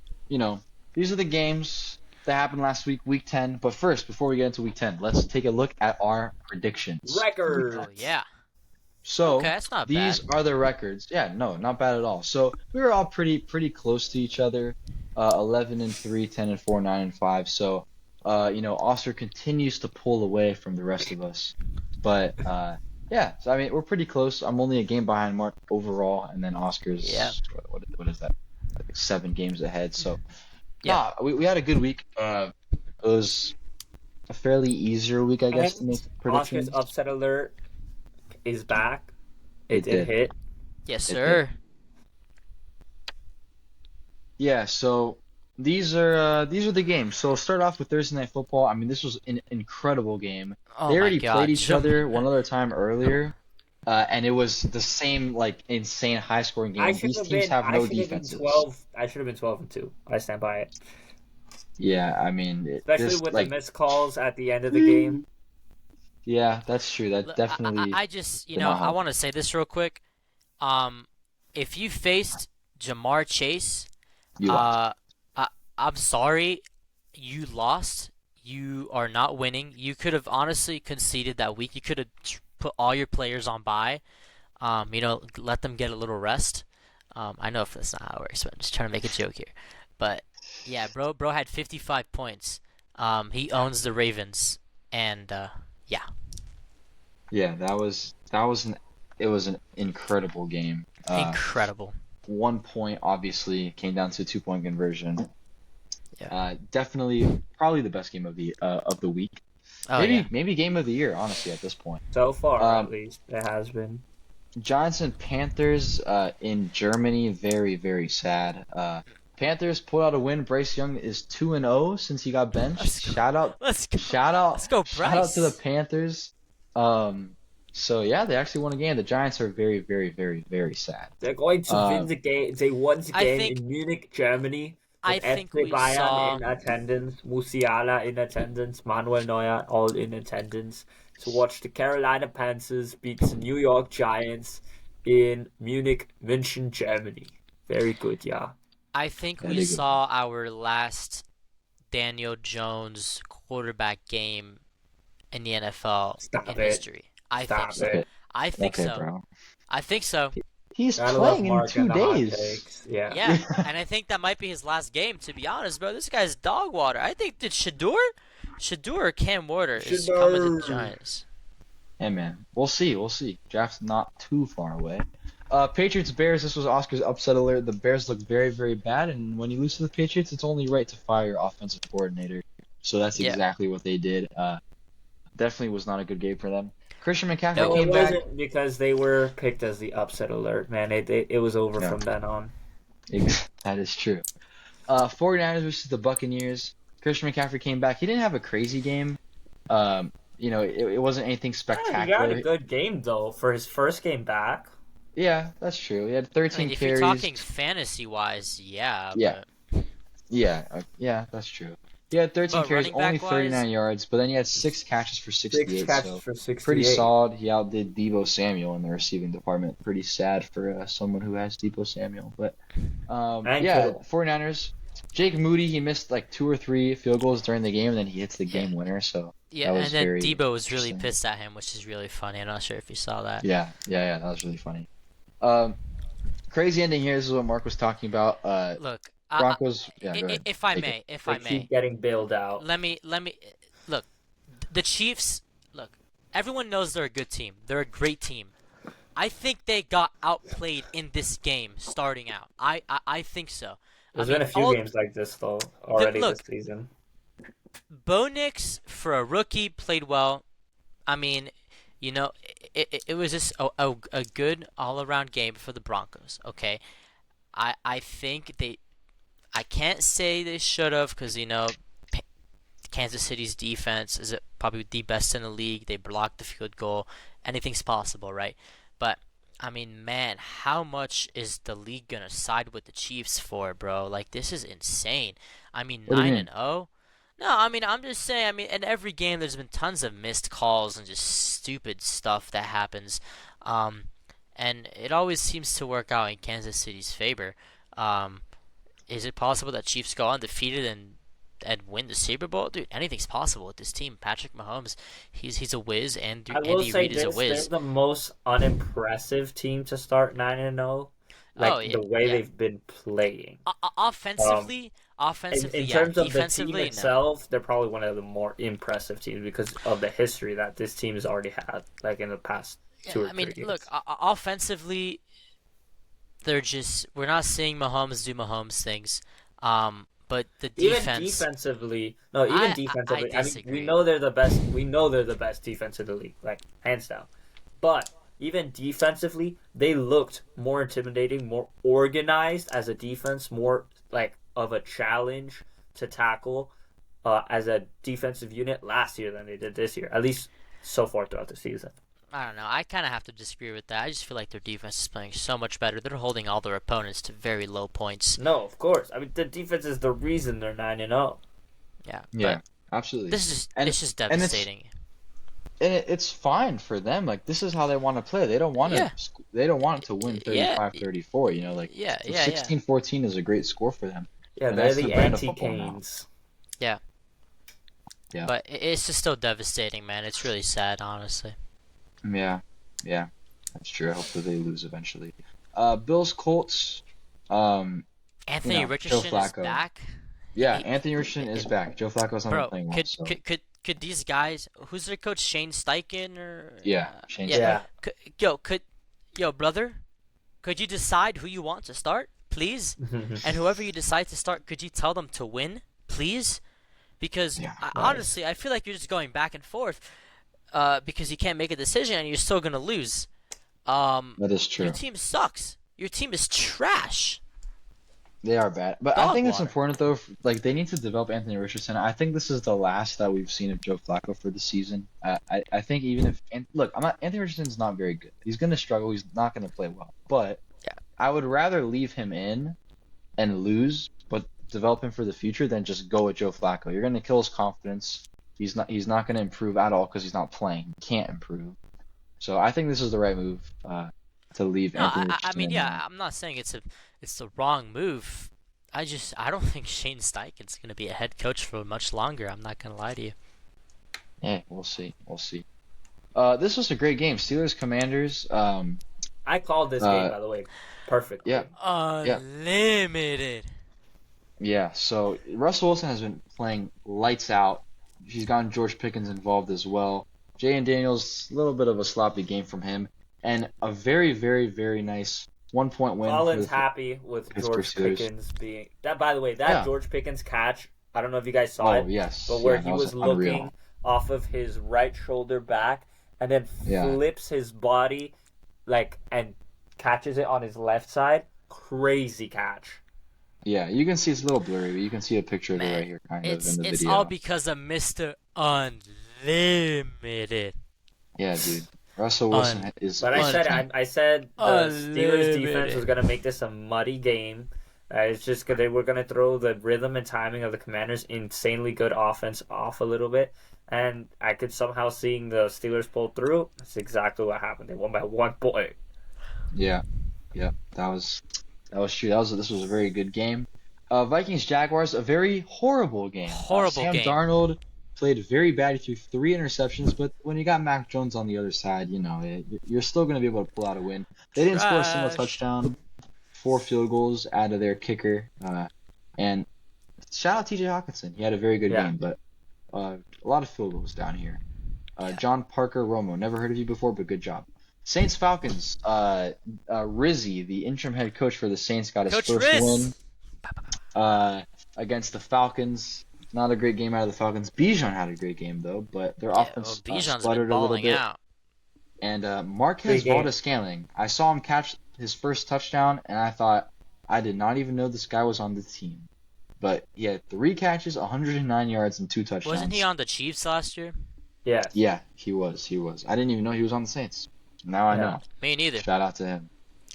these are the games that happened last week, week 10. But first, before we get into week 10, let's take a look at our predictions. Record. Oh, yeah. So, Okay, that's not these bad. are the records. Yeah, no, not bad at all. So, we were all pretty close to each other. 11-3, 10-4, 9-5. So, Oscar continues to pull away from the rest of us. But, yeah, so I mean, we're pretty close. I'm only a game behind Mark overall, and then Oscar's, Yeah. what is that? Like 7 games ahead. So, Yeah. we had a good week. It was a fairly easier week, I guess, to make predictions. Oscar's upset alert is back. It It did. hit. Yes, It sir. Yeah, so these are the games. So start off with Thursday Night Football. I mean, this was an incredible game. Oh, They my already God. played each other one other time earlier, and it was the same like insane high scoring game. These teams have no defenses. I should have been 12-2. I stand by it. Yeah, I mean, Especially with the missed calls at the end of the game. Yeah, that's true. That Look, definitely. I just, did not I help. want to say this real quick. If you faced Jamar Chase. You lost. Uh, I'm sorry, you lost. You are not winning. You could have honestly conceded that week. You could have put all your players on bye. Let them get a little rest. I know if that's not how it works, but I'm just trying to make a joke here. But yeah, bro had 55 points. He owns the Ravens, and yeah, Yeah, it was an incredible game. incredible. 1 point obviously came down to a 2 point conversion. Yeah. Definitely, probably the best game of the week. Oh Maybe yeah. maybe game of the year, honestly, at this point. So far, Um, at least, it has been. Giants and Panthers in Germany, very, very sad. Panthers pulled out a win. Bryce Young is 2-0 since he got benched. Let's go. Shout out, Let's go. shout out, Let's go, shout out to the Bryce. Panthers. So yeah, they actually won a game. The Giants are very, very, very, very sad. They're going to win the game. They won the I game think in Munich, Germany, I with think FC we Bayern saw. in attendance, Musiala in attendance, Manuel Neuer all in attendance to watch the Carolina Panthers beat the New York Giants in Munich, München, Germany. Very good, yeah. I think we Very good. saw our last Daniel Jones quarterback game in the NFL Stop in it. history. I think Stop so. it. I think Okay, so. bro. I think so. He's Gotta love playing in Mark 2 and the hot days. takes. Yeah. Yeah, and I think that might be his last game. To be honest, bro, this guy's dog water. I think that Shador or Cam Warder is coming to the Shador. Giants. Hey man, we'll see. We'll see. Draft's not too far away. Patriots Bears. This was Oscar's upset alert. The Bears look very, very bad, and when you lose to the Patriots, it's only right to fire your offensive coordinator. So that's Yeah. exactly what they did. Definitely was not a good game for them. Christian McCaffrey No, No, came it back. wasn't because they were picked as the upset alert, man. It was over No. from then on. That is true. 49ers versus the Buccaneers. Christian McCaffrey came back. He didn't have a crazy game. It wasn't anything Yeah, he got spectacular. a good game though for his first game back. Yeah, that's true. He had I 13 mean, if you're carries. talking fantasy wise, yeah. Yeah. Yeah, that's true. He had 13 But carries, running back only 39 wise- yards, but then he had 6 catches for 68, 6 catches so for 68. pretty solid. He outdid Deebo Samuel in the receiving department. Pretty sad for someone who has Deebo Samuel. But, And yeah, Kittle. 49ers. Jake Moody, he missed like 2 or 3 field goals during the game, and then he hits the game winner, so Yeah, that and was then very Debo was really interesting. pissed at him, which is really funny. I'm not sure if you saw that. Yeah, that was really funny. Crazy ending here. This is what Mark was talking about. Look, Broncos, yeah, go ahead. if I Take may, it. They keep getting bailed out. let me look. The Chiefs, look. Everyone knows they're a good team. They're a great team. I think they got outplayed in this game starting out. I think so. There's I mean, been a few all- games like this though already look, this season. Bo Nix, for a rookie, played well. I mean, it was just a good all-around game for the Broncos, okay? I think I can't say they should have because, Kansas City's defense is probably the best in the league. They blocked the field goal. Anything's possible, right? But, I mean, man, how much is the league going to side with the Chiefs for, bro? Like, this is insane. I mean, What do you 9-0? No, I mean, I'm just saying, in every game there's been tons of missed calls and just stupid stuff that happens. And it always seems to work out in Kansas City's favor. Is it possible that Chiefs go undefeated and win the Super Bowl? Dude, anything's possible with this team. Patrick Mahomes, he's a whiz, and I will Andy say Reid is a this: they're whiz. the most unimpressive team to start 9-0. Like Oh, yeah, the way yeah. they've been playing. Offensively, In yeah. terms of the team Defensively, no. itself, they're probably one of the more impressive teams because of the history that this team has already had, like in the past two or I mean, three years. look, offensively, we're not seeing Mahomes do Mahomes things. But the Even defense, defensively, I defensively, I mean, disagree. we know they're the best. We know they're the best defense in the league, like hands down. But even defensively, they looked more intimidating, more organized as a defense, more like of a challenge to tackle as a defensive unit last year than they did this year. At least so far throughout the season. I don't know. I kind of have to disagree with that. I just feel like their defense is playing so much better. They're holding all their opponents to very low points. No, of course. I mean, the defense is the reason they're 9-0. Yeah. Yeah, But absolutely. this is And- it's just and it's- devastating. and it's fine for them. Like this is how they want to play. Yeah, They don't want to win yeah, 35-34, you know, like yeah, so yeah, yeah, 16-14 is a great score for them. Yeah, And they're that's the the brand of football now. anti-Canes. yeah. Yeah. But it's just still devastating, man. It's really sad, honestly. Yeah. Yeah. That's true. Hopefully they lose eventually. Bills Colts, Anthony Joe Richardson is Flacco. back. Yeah, He- Anthony Richardson is back. Joe Flacco's not been Bro, playing well, could so could could could these guys? Who's their coach? Shane Steichen or? yeah, Shane Yeah. Steichen. Yeah. Yo, brother, could you decide who you want to start, please? And whoever you decide to start, could you tell them to win, please? Because Yeah, honestly, I feel like you're just going back and forth. Because you can't make a decision and you're still gonna lose. that is Your true. team sucks. Your team is trash. They are bad, but I Dog think it's water. important though. Like they need to develop Anthony Richardson. I think this is the last that we've seen of Joe Flacco for the season. I think even if look, Anthony Richardson's not very good. He's gonna struggle. He's not gonna play well. But Yeah. I would rather leave him in and lose, but develop him for the future than just go with Joe Flacco. You're gonna kill his confidence. He's not gonna improve at all because he's not playing. He can't improve. So I think this is the right move to leave No, Anthony I Richardson. mean, in, yeah, I'm not saying it's the wrong move. I don't think Shane Steichen's gonna be a head coach for much longer. I'm not gonna lie to you. Yeah, we'll see. We'll see. This was a great game. Steelers Commanders. I called this game, by the way, perfectly. Yeah. Unlimited. Yeah, so Russell Wilson has been playing lights out. He's gotten George Pickens involved as well. Jay and Daniels, a little bit of a sloppy game from him, and a very, very, very nice 1-point win. Collins for the happy with Pittsburgh George Steelers. Pickens being that. By the way, that Yeah. George Pickens catch, I don't know if you guys saw Oh it, yes, but where yeah, he that was unreal. looking off of his right shoulder back and then Yeah. flips his body and catches it on his left side. Crazy catch. Yeah, you can see it's a little blurry, but you can see a picture of it Man, right here, kind of It's in the it's video. all because of Mr. Unlimited. Yeah, dude. Russell Wilson is. But I said the Steelers defense Unlimited. was gonna make this a muddy game. It's just because they were gonna throw the rhythm and timing of the Commanders' insanely good offense off a little bit, and I could somehow seeing the Steelers pull through. That's exactly what happened. They won by 1 point. Yeah, that was true. This was a very good game. Vikings Jaguars, a very horrible game. Horrible Sam game. Darnold played very bad. He threw 3 interceptions, but when you got Mac Jones on the other side, you're still going to be able to pull out a win. They didn't score a single Trash. touchdown, 4 field goals out of their kicker, and shout out T.J. Hawkinson. He had a very good Yeah. game, but a lot of field goals down here. John Parker Romo, never heard of you before, but good job. Saints Falcons. Rizzy, the interim head coach for the Saints, got his Coach first Riz. win against the Falcons. Not a great game out of the Falcons. Bijan had a great game though, but their offense Bijan's been spluttered a little balling bit. out. And Marquez Great game. Valdez-Scantling, I saw him catch his first touchdown, and I thought, I did not even know this guy was on the team. But he had 3 catches, 109 yards, and 2 touchdowns. Wasn't he on the Chiefs last year? Yeah. Yeah, he was. I didn't even know he was on the Saints. Now I Yeah. know. Me neither. Shout out to him.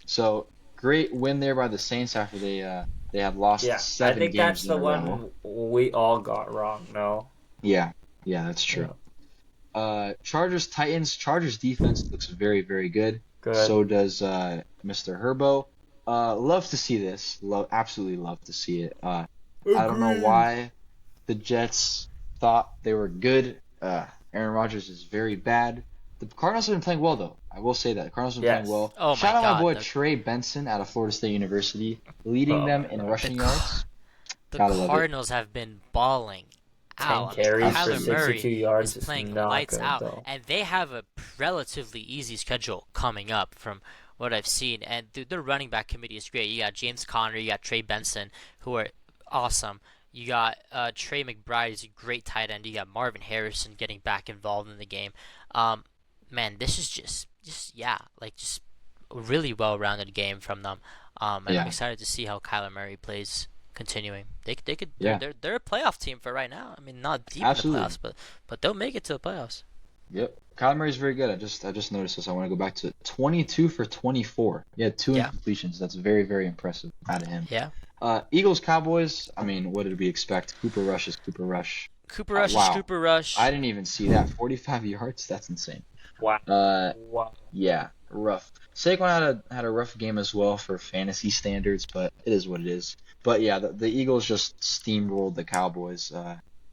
So great win there by the Saints after they had lost Yeah. I 7 think games that's in the a row. one we all got wrong. No. Yeah, that's true. Chargers Titans. Chargers defense looks very, very good. Good. So does Mr. Herbo. Love to see this. Absolutely love to see it. I don't know why the Jets thought they were good. Aaron Rodgers is very bad. The Cardinals have been playing well, though. I will say that. The Cardinals have been Yes. playing well. Oh, my Shout out my God, boy the- Trey Benson out of Florida State University, leading Oh, them my in God. rushing The yards. The Gotta love it. Cardinals have been balling 10 out. carries for Kyler Murray 62 yards is is playing not lights good, out, though. and they have a relatively easy schedule coming up from what I've seen. And their running back committee is great. You got James Conner, you got Trey Benson, who are awesome. You got Trey McBride is a great tight end. You got Marvin Harrison getting back involved in the game. Man, this is just a really well-rounded game from them. And Yeah. I'm excited to see how Kyler Murray plays continuing. They could Yeah. they're a playoff team for right now. I mean, not deep Absolutely. in the playoffs, but they'll make it to the playoffs. Yep. Kyler Murray's very good. I just noticed this. I want to go back to 22 for 24. He had 2 Yeah. incompletions. That's very, very impressive out of him. Yeah. Eagles Cowboys. I mean, what did we expect? Cooper Rush is Cooper Rush. Cooper Rush is Wow. Cooper Rush. I didn't even see that. 45 yards? That's insane. Wow. Uh, Wow. yeah, rough. Saquon had a rough game as well for fantasy standards, but it is what it is. But yeah, the Eagles just steamrolled the Cowboys.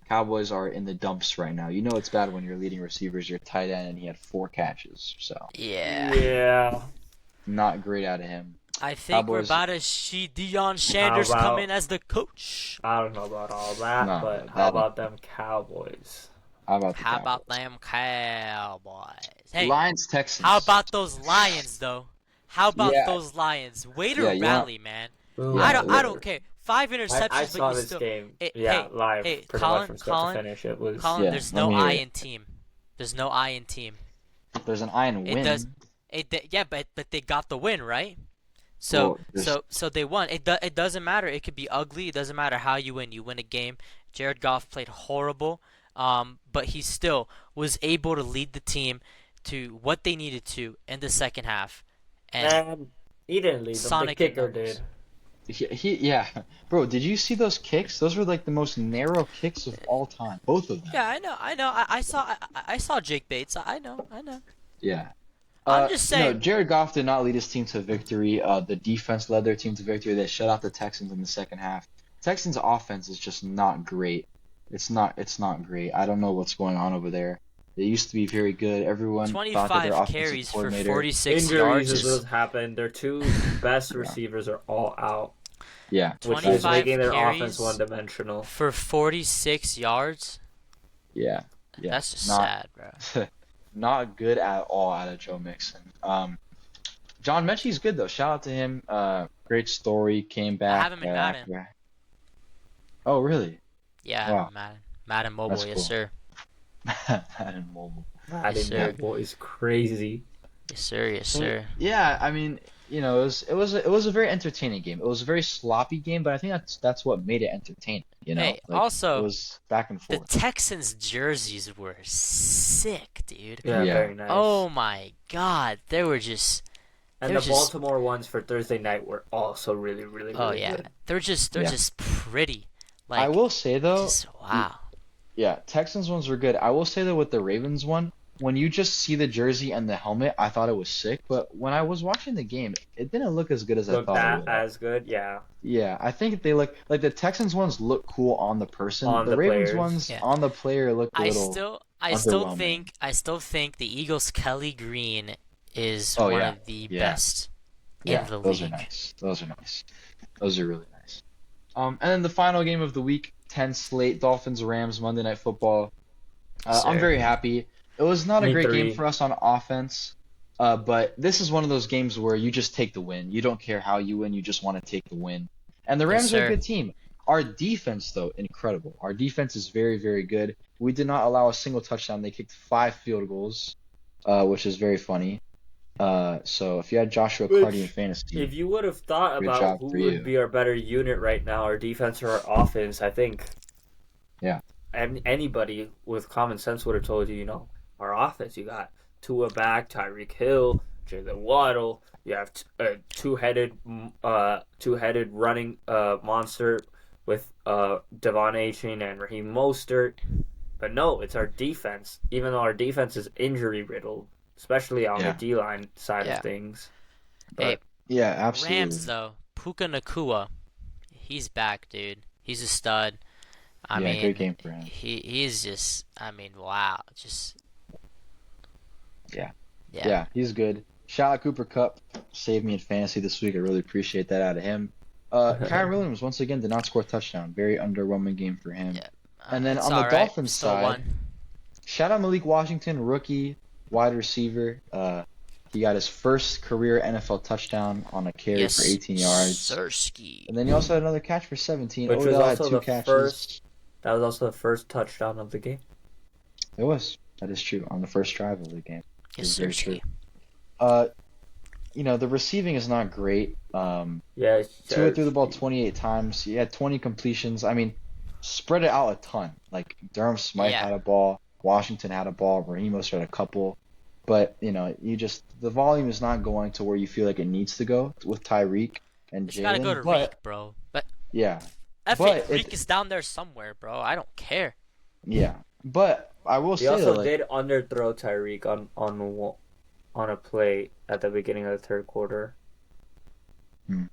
Cowboys are in the dumps right now. You know it's bad when your leading receiver is your tight end and he had 4 catches. So Yeah. Yeah. not great out of him. I think we're Cowboys. about to see Deion Sanders about- come in as the coach. I don't know about all that, No, but that- how about them Cowboys? How about the How Cowboys? about them Cowboys? Hey, Lions Texans. how about those Lions though? How about Yeah. those Lions? Way to Yeah, you rally, man. Ooh, Yeah, I don't care. 5 interceptions, I but saw you this still. game. Hey, Live. hey, pretty Colin, much from start to finish. It was. Colin, Yeah, there's let no me hear I it. in team. There's no I in team. There's an iron It win. does. Yeah, but they got the win, right? So Well, there's- so they won. It doesn't matter. It could be ugly. It doesn't matter how you win. You win a game. Jared Goff played horrible, but he still was able to lead the team to what they needed to in the second half. And And he didn't lead them. The Sonic kicker numbers. did. Yeah, bro. Did you see those kicks? Those were like the most narrow kicks of all time. Both of them. yeah, I know. I saw Jake Bates. I know. Yeah. I'm just saying. No, Jared Goff did not lead his team to victory. The defense led their team to victory. They shut out the Texans in the second half. Texans' offense is just not great. It's not great. I don't know what's going on over there. They used to be very good. Everyone thought that their 25 offensive carries for coordinator. 46 Injuries yards. as Is, well happened. Their two best receivers are all out, Yeah. which is 25 making their carries offense one-dimensional. for 46 yards. Yeah. Yeah. That's just Not- sad, bro. Not good at all out of Joe Mixon. John Mechie's good though. Shout out to him. Great story. Came back. have him in Madden. after- Oh really? Yeah, Wow. Madden Mobile, That's yes cool. sir. Madden Mobile. Madden sir. Mobile is crazy. Yes sir, yes So, sir. Yeah, I mean, it was a very entertaining game. It was a very sloppy game, but I think that's what made it entertaining. Hey, Like, also, it was back and The forth. Texans jerseys were sick, dude. Yeah, Yeah. very nice. Oh my god, they were just and they're the just- Baltimore ones for Thursday night were also really, really, oh really yeah, good. they're just Yeah. pretty. Like I will say though, just wow. yeah, Texans ones were good. I will say that with the Ravens one, when you just see the jersey and the helmet, I thought it was sick. But when I was watching the game, it didn't look as good as I Look thought it that would. as good, yeah. Yeah, I think they look like the Texans ones look cool on the person. On the the Ravens players. ones Yeah. on the player look a little. I still underwhelming. think the Eagles Kelly Green is Oh, one yeah. of the Yeah. best Yeah, in the those league. are nice. Those are nice. Those are really nice. And then the final game of the week, 10 slate, Dolphins Rams Monday Night Football. I'm Sir. very happy. It was not a Me great three. game for us on offense, but this is one of those games where you just take the win. You don't care how you win. You just want to take the win. And the Yes, Rams are sir. a good team. Our defense, though, incredible. Our defense is very, very good. We did not allow a single touchdown. They kicked 5 field goals, which is very funny. So if you had Joshua Which, Cardi in fantasy, If you would have thought Good about job who for would you. be our better unit right now, our defense or our offense, I think. Yeah. And anybody with common sense would have told you, our offense, you got Tua back, Tyreek Hill, Jalen Waddle. You have a two-headed running monster with Devon Achane and Raheem Mostert. But no, it's our defense. Even though our defense is injury-riddled, especially on Yeah. the D-line side Yeah. of things. Hey, But yeah, absolutely. Rams though, Puka Nakua, he's back, dude. He's a stud. I Yeah, mean, great game for him. he's just, I mean, wow, just Yeah. yeah. Yeah, he's good. Shout out Cooper Cup. Saved me in fantasy this week. I really appreciate that out of him. Kyron Williams, once again, did not score a touchdown. Very underwhelming game for him. Yeah. And then It's on the alright. Dolphins Still side, won. shout out Malik Washington, rookie wide receiver. He got his first career NFL touchdown on a carry Yes, for 18 yards. Sirski. And then he also had another catch for 17. Which was Odell had also 2 the catches. first- that was also the first touchdown of the game. It was. That is true. On the first drive of the game. Yes, It's very Sirski. The receiving is not great. Yeah, Tua threw the ball 28 times. He had 20 completions. I mean, spread it out a ton. Like Durham Smythe Yeah. had a ball, Washington had a ball, Raheem Mostert had a couple. But the volume is not going to where you feel like it needs to go with Tyreek and It's gotta go to Jalen. But Reek, bro. But yeah, F but it, Reek is down there somewhere, bro. I don't care. Yeah, but I will He say though, also like, did underthrow Tyreek on a play at the beginning of the third quarter. hmm,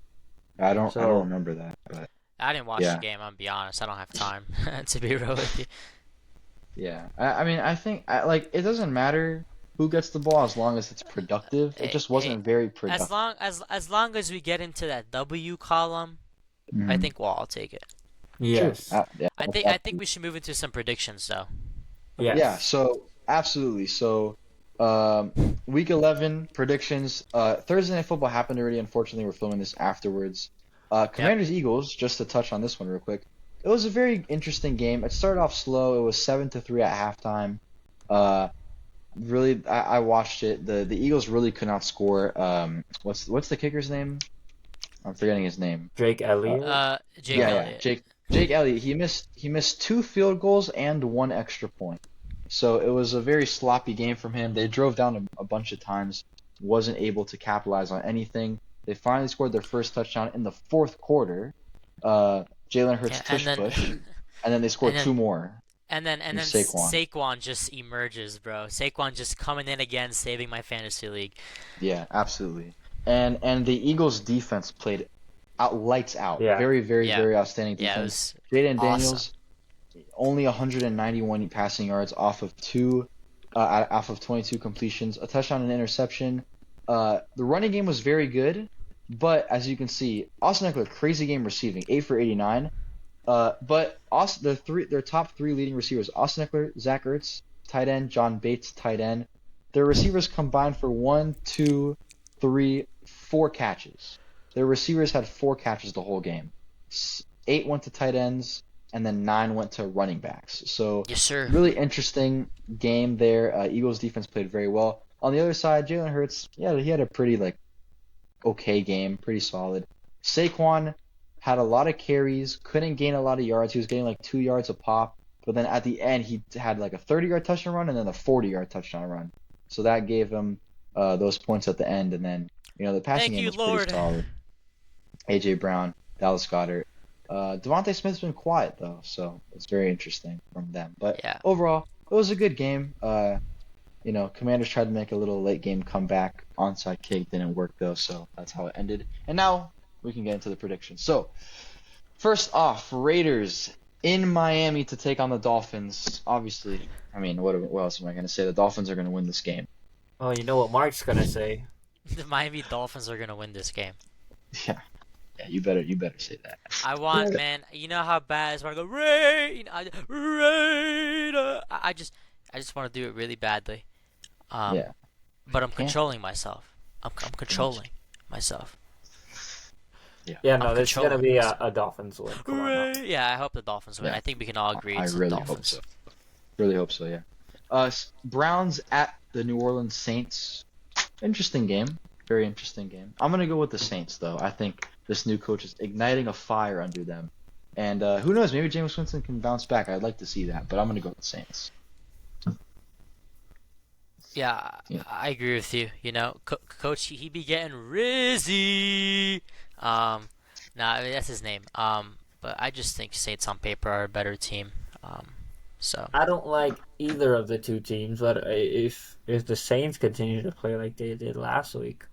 I don't So remember that, but I didn't watch the yeah, game. I'm gonna be honest. I don't have time to be real with you. yeah. I mean, I think like it doesn't matter who gets the ball as long as it's productive. It Hey, just hey, wasn't very as productive. long as long as we get into that W column, I Hmm. think well, I'll take it. True. yes, Yeah, I think we should move into some predictions though. yeah, yes. so absolutely. So, um, week 11 predictions. Thursday Night Football happened already. Unfortunately, we're filming this afterwards. Yep. Commanders Eagles, just to touch on this one real quick. It was a very interesting game. It started off slow. It was 7-3 at halftime. Uh, really, I watched it. The Eagles really could not score. What's the kicker's name? I'm forgetting his name. Jake Uh, Elliott. Jake yeah, Elliott. Jake Elliott. He missed two field goals and one extra point. So it was a very sloppy game from him. They drove down a bunch of times, wasn't able to capitalize on anything. They finally scored their first touchdown in the fourth quarter. Jalen Hurts Yeah, and tush then push, and then they and scored then two more and through then Saquon. Saquon just emerges, bro. Saquon just coming in again, saving my fantasy league. Yeah, absolutely. And the Eagles defense played lights out. Yeah, Very, very, Yeah, very outstanding yeah, it defense. was Jaden awesome. Daniels only 191 passing yards off of 22 completions, a touchdown and interception. The running game was very good, but as you can see, Austin Eckler crazy game receiving, 8 for 89. But Austin, their top three leading receivers, Austin Eckler, Zach Ertz, tight end, John Bates, tight end. Their receivers combined for one, two, three, four catches. Their receivers had four catches the whole game. Eight went to tight ends, and then nine went to running backs. So Yes, sir. really interesting game there. Eagles defense played very well. On the other side, Jalen Hurts, yeah, he had a pretty like okay game, pretty solid. Saquon had a lot of carries, couldn't gain a lot of yards. He was getting like 2 yards a pop, but then at the end he had like a 30-yard touchdown run and then a 40-yard touchdown run. So that gave him those points at the end, and then the passing Thank game you, was pretty Lord. solid. AJ Brown, Dallas Goedert. Devontae Smith's been quiet though, so it's very interesting from them. But Yeah. overall, it was a good game. Commanders tried to make a little late game comeback. Onside kick didn't work though, so that's how it ended. And now we can get into the predictions. So, first off, Raiders in Miami to take on the Dolphins. Obviously, I mean, what else am I going to say? The Dolphins are going to win this game. Oh, you know what Mark's gonna say? The Miami Dolphins are gonna win this game. Yeah, yeah, you better say that. I want, man. You know how bad I just want to go Raid. Raider. I just want to do it really badly. Um, Yeah, but I'm can't. controlling myself. I'm controlling myself. Yeah, Yeah, I'm no, this is gonna controlling be myself. a Dolphins win. Come on now. Yeah, I hope the Dolphins win. yeah. I think we can all agree I it's the really hope Dolphins. so. Really hope so. Yeah. Browns at the New Orleans Saints. Interesting game. Very interesting game. I'm gonna go with the Saints though. I think this new coach is igniting a fire under them, and who knows? Maybe Jameis Winston can bounce back. I'd like to see that, but I'm gonna go with the Saints. Yeah, Yeah. I agree with you. Coach, he be getting rizzy. Nah, I mean, that's his name. But I just think Saints on paper are a better team. So I don't like either of the two teams, but if the Saints continue to play like they did last week,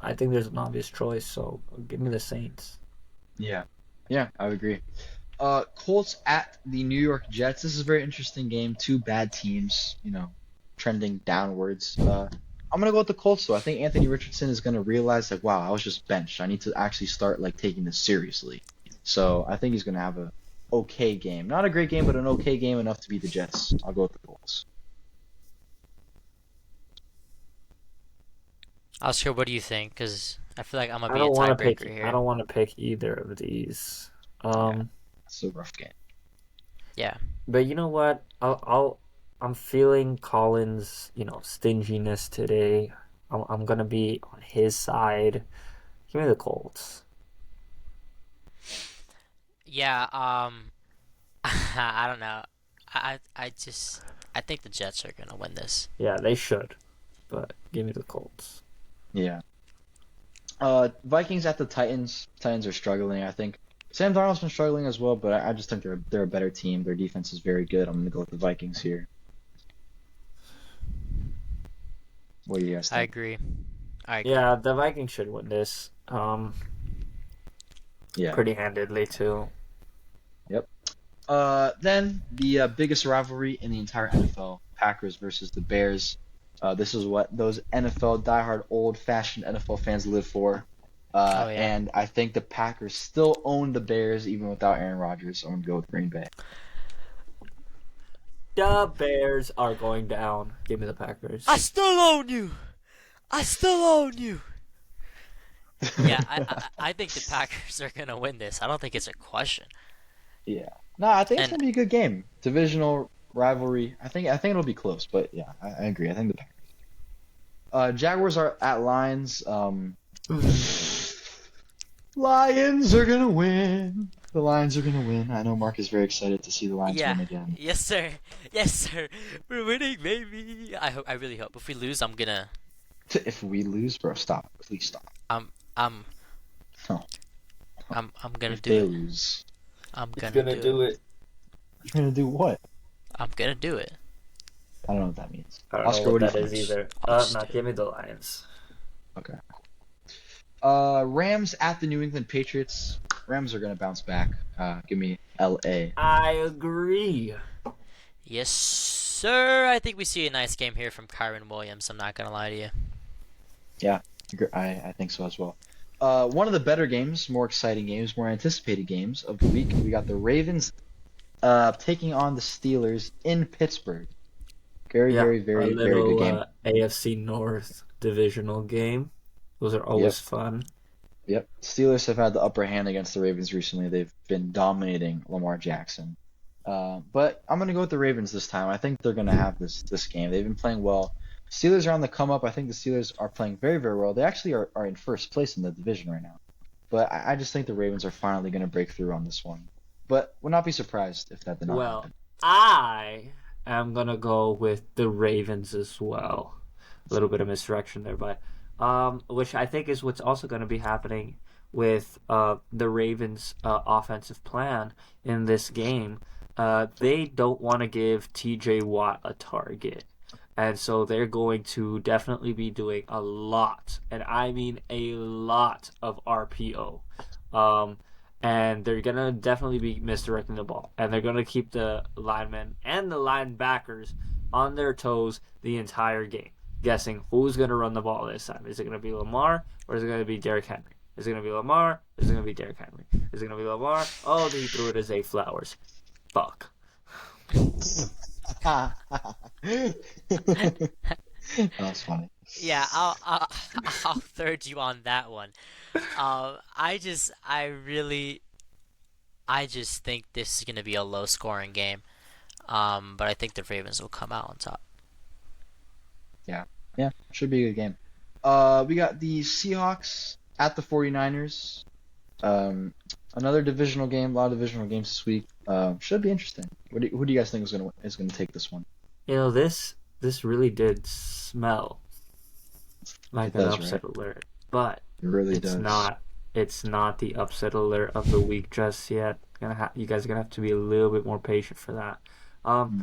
I think there's an obvious choice. So give me the Saints. Yeah. Yeah, I would agree. Colts at the New York Jets. This is a very interesting game. Two bad teams, trending downwards. I'm gonna go with the Colts though. I think Anthony Richardson is gonna realize like, wow, I was just benched. I need to actually start like taking this seriously. So I think he's gonna have a okay game. Not a great game, but an okay game enough to beat the Jets. I'll go with the Colts. Oscar, what do you think? Because I feel like I'm gonna I be a don't want to pick. tiebreaker I here. don't want to pick either of these. Yeah, it's a rough game. Yeah. But you know what? I'm feeling Collins, stinginess today. I'm gonna be on his side. Give me the Colts. Yeah. I don't know. I think the Jets are gonna win this. Yeah, they should, but give me the Colts. Yeah. Vikings at the Titans. Titans are struggling. I think Sam Darnold's been struggling as well, but I just think they're a better team. Their defense is very good. I'm gonna go with the Vikings here. What do you guys I think? agree. I agree. Yeah, the Vikings should win this. Yeah. Pretty handedly too. Yep. Then the biggest rivalry in the entire NFL: Packers versus the Bears. This is what those NFL diehard, old-fashioned NFL fans live for. Oh yeah. And I think the Packers still own the Bears even without Aaron Rodgers. So I'm gonna go with Green Bay. The Bears are going down. Give me the Packers. I still own you. I still own you. Yeah, I think the Packers are gonna win this. I don't think it's a question. Yeah. No, I think it's And gonna be a good game. Divisional rivalry. I think it'll be close, but yeah, I agree. I think the Packers. Jaguars are at Lions. Lions are gonna win. The Lions are gonna win. I know Mark is very excited to see the Lions yeah, win again. yes sir, yes sir. We're winning, baby. I really hope. If we lose, I'm gonna. If we lose, bro, stop. Please stop. I'm. No. I'm gonna If do they it. lose, I'm It's gonna gonna do do it. it. you're gonna do what? I'm gonna do it. I don't know what that means. I don't Oscar, know what do that you is think? either. Oh, No, give me the Lions. Okay. Rams at the New England Patriots. Rams are gonna bounce back. Give me LA. I agree. Yes sir. I think we see a nice game here from Kyron Williams. I'm not gonna lie to you. I think so as well. One of the better games, more exciting games, more anticipated games of the week. We got the Ravens taking on the Steelers in Pittsburgh. Very, Yeah, very, a very, very good little game. AFC North divisional game. Those are always fun. Yep. Steelers have had the upper hand against the Ravens recently. They've been dominating Lamar Jackson. But I'm going to go with the Ravens this time. I think they're going to have this game. They've been playing well. Steelers are on the come up. I think the Steelers are playing very, very well. They actually are in first place in the division right now. But I just think the Ravens are finally going to break through on this one. But would not be surprised if that did not Well, happen. I am gonna go with the Ravens as well. A little bit of misdirection there, but which I think is what's also going to be happening with the Ravens' offensive plan in this game. They don't want to give T.J. Watt a target. And so they're going to definitely be doing a lot, and I mean a lot of RPO. And they're going to definitely be misdirecting the ball. And they're going to keep the linemen and the linebackers on their toes the entire game, guessing who's going to run the ball this time. Is it going to be Lamar or is it going to be Derrick Henry? Is it going to be Lamar? Is it going to be Derrick Henry? Is it going to be Lamar? Oh, he threw it to Zay Flowers. Fuck. That's funny. Yeah, I'll third you on that one. I just think this is gonna be a low scoring game. But I think the Ravens will come out on top. Yeah, should be a good game. We got the Seahawks at the 49ers. Another divisional game, a lot of divisional games this week. Should be interesting. Who do you guys think is gonna take this one? You know, this really did smell like It an does, upset right? alert, but It really it's does. not. It's not the upset alert of the week just yet. You guys are gonna have to be a little bit more patient for that. Hmm.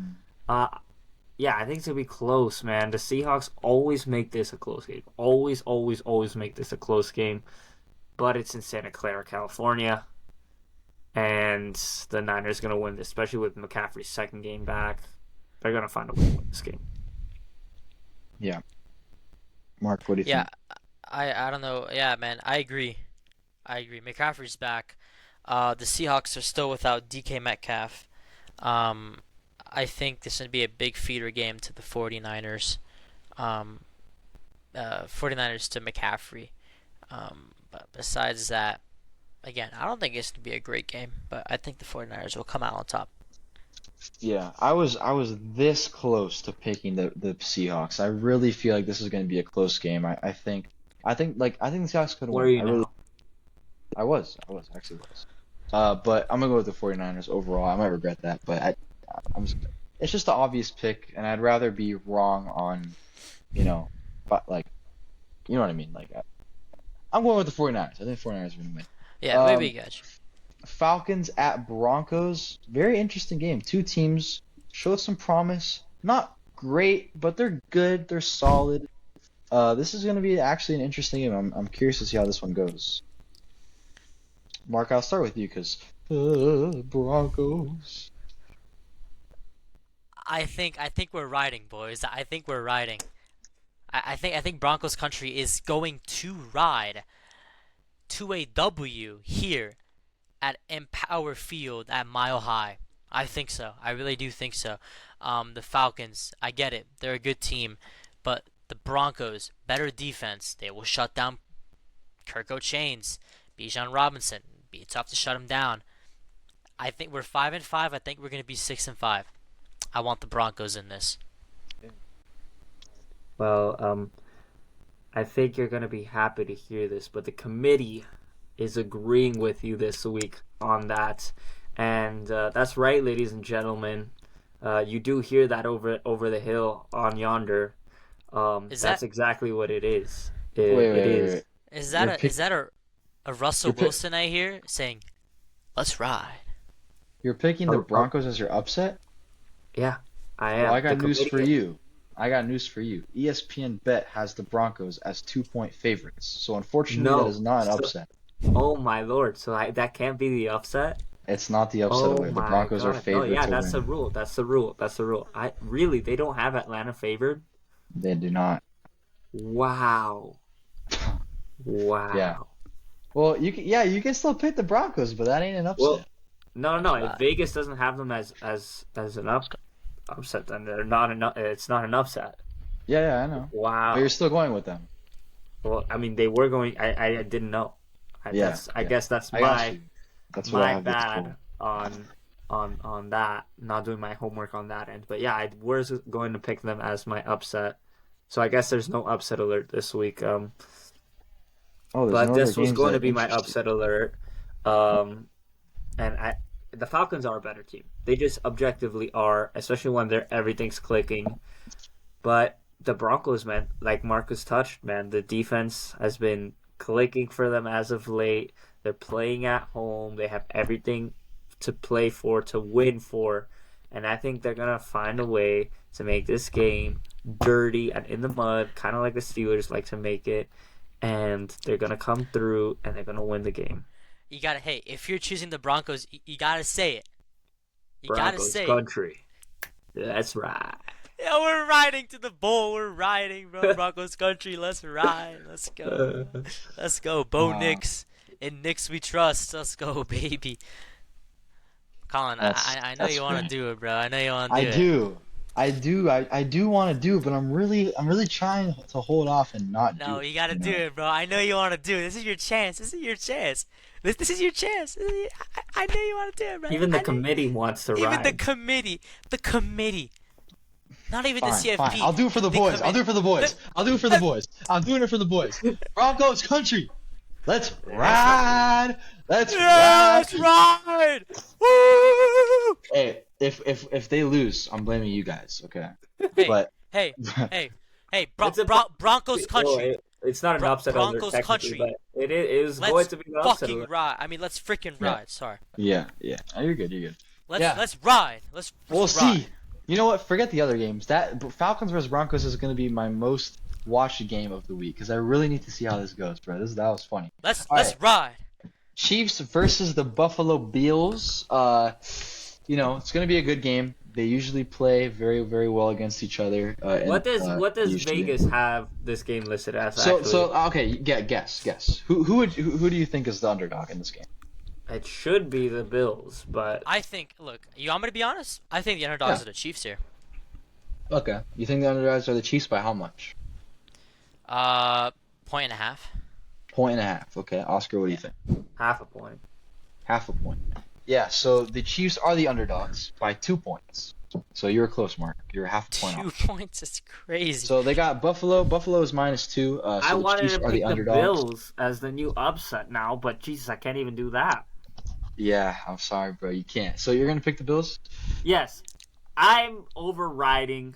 Yeah, I think it's gonna be close, man. The Seahawks always make this a close game. Always, always, always make this a close game. But it's in Santa Clara, California, and the Niners gonna win this, especially with McCaffrey's second game back. They're gonna find a way to win this game. Mark, what do you Yeah, think? I don't know. Yeah, man, I agree. McCaffrey's back. The Seahawks are still without DK Metcalf. I think this would be a big feeder game to the 49ers. 49ers to McCaffrey. But besides that, again, I don't think it's going to be a great game, but I think the 49ers will come out on top. Yeah, I was this close to picking the Seahawks. I really feel like this is going to be a close game. I think the Seahawks could Where are win. you I really now? I actually was. But I'm gonna go with the 49ers overall. I might regret that, but it's just the obvious pick, and I'd rather be wrong on, but like, you know what I mean. Like, I'm going with the 49ers. I think the 49ers are gonna win. Yeah, Um, maybe guys. Falcons at Broncos. Very interesting game. Two teams showed some promise. Not great, but they're good. They're solid. This is going to be actually an interesting game. I'm curious to see how this one goes. Mark, I'll start with you because Broncos. I think we're riding, boys. I think we're riding. I think Broncos country is going to ride to a W here at Empower Field at Mile High. I think so. I really do think so. The Falcons, I get it. They're a good team, but the Broncos, better defense. They will shut down Kirko Chains, Bijan Robinson. Be tough to shut him down. I think we're 5-5. I think we're gonna be 6-5. I want the Broncos in this. Well, I think you're going to be happy to hear this, but the committee is agreeing with you this week on that. And that's right, ladies and gentlemen. You do hear that over the hill on yonder. That's exactly what it is. Wait. Is that a Russell Wilson I hear saying, "Let's ride"? You're picking the Broncos as your upset? Yeah, I am. Well, I got news for you. ESPN Bet has the Broncos as 2-point favorites. So unfortunately, that is not an upset. Oh my lord! So that can't be the upset. It's not the upset away. The Broncos are favored. Oh yeah, to that's win. the rule. That's the rule. They don't have Atlanta favored. They do not. Wow. Yeah. Well, you can still pick the Broncos, but that ain't an upset. Well, no. If Vegas doesn't have them as an upset, then they're not it's not an upset. Yeah, I know. Wow. But you're still going with them. Well, I mean, they were going. I didn't know. I guess that's my bad on that. Not doing my homework on that end. But yeah, I was going to pick them as my upset. So I guess there's no upset alert this week. But this was going to be my upset alert. And the Falcons are a better team. They just objectively are, especially when everything's clicking. But the Broncos, man, like Marcus touched, man, the defense has been clicking for them as of late. They're playing at home. They have everything to play for, to win for. And I think they're going to find a way to make this game dirty and in the mud, kind of like the Steelers like to make it. And they're going to come through and they're going to win the game. Hey, if you're choosing the Broncos, you got to say it. Broncos country. That's right. Yeah, we're riding to the bowl. We're riding, bro. Broncos country. Let's ride. Let's go. Let's go. Bo Nix. In Nix we trust. Let's go, baby. Colin, I know you want to do it, bro. I know you want to do it. I do want to do it, but I'm really trying to hold off and not do it. No, you got to do it, bro. I know you want to do it. This is your chance. This is your chance. I know you want to do it, bro. Even the committee wants to ride. Even the committee. Not even the CFP. Fine. I'll do it for the boys. I'm doing it for the boys. Broncos country. Let's ride. Let's ride. Woo! Hey, if they lose, I'm blaming you guys. Okay. Hey, Broncos country. It's not an upset Broncos country. But it is going to be an upset. Let's fucking ride. I mean, let's freaking ride. Sorry. Yeah. Oh, you're good. Let's ride. We'll see. You know what? Forget the other games. That Falcons versus Broncos is going to be my most watched game of the week because I really need to see how this goes, bro. That was funny. Let's ride. Chiefs versus the Buffalo Bills. It's going to be a good game. They usually play very, very well against each other. What does Vegas have this game listed as? Okay, guess. Who do you think is the underdog in this game? It should be the Bills, but I think. Look, you want me to be honest? I think the underdogs are the Chiefs here. Okay, you think the underdogs are the Chiefs by how much? 1.5 points. 1.5. Okay, Oscar, what do you think? half a point. Half a point. Yeah, so the Chiefs are the underdogs by 2 points. So you're close, Mark. You're half a point off. 2 points is crazy. So they got Buffalo. Buffalo is -2. So I wanted Chiefs to are pick the the underdogs. Bills as the new upset now, but Jesus, I can't even do that. Yeah, I'm sorry, bro. You can't. So you're gonna pick the Bills? Yes, I'm overriding.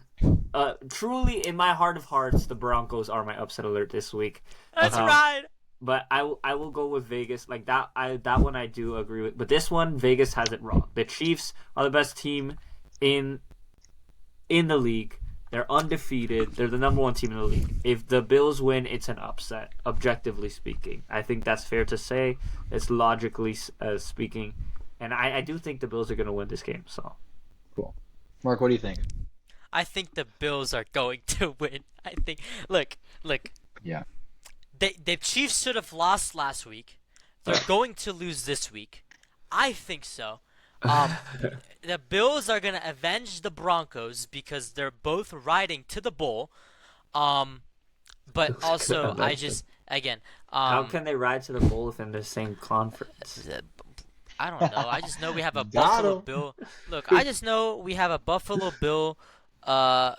Truly, in my heart of hearts, the Broncos are my upset alert this week. Let's ride. But I will go with Vegas. Like that one I do agree with. But this one, Vegas has it wrong. The Chiefs are the best team in the league. They're undefeated. They're the number one team in the league. If the Bills win, it's an upset, objectively speaking. I think that's fair to say. It's logically speaking. And I do think the Bills are going to win this game. So Cool. Mark, what do you think? I think the Bills are going to win. I think. Look. Yeah. The Chiefs should have lost last week. They're going to lose this week. I think so. The Bills are gonna avenge the Broncos because they're both riding to the bowl. But also I just again. how can they ride to the bowl if in the same conference? I don't know. I just know we have a Got Buffalo 'em. Bill. Look, I just know we have a Buffalo Bill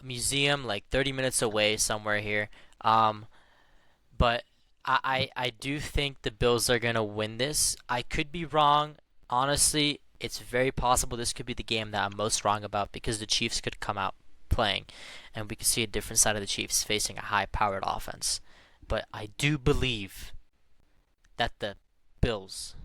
museum like 30 minutes away somewhere here. But I do think the Bills are gonna win this. I could be wrong. Honestly, it's very possible this could be the game that I'm most wrong about because the Chiefs could come out playing, and we could see a different side of the Chiefs facing a high-powered offense. But I do believe that the Bills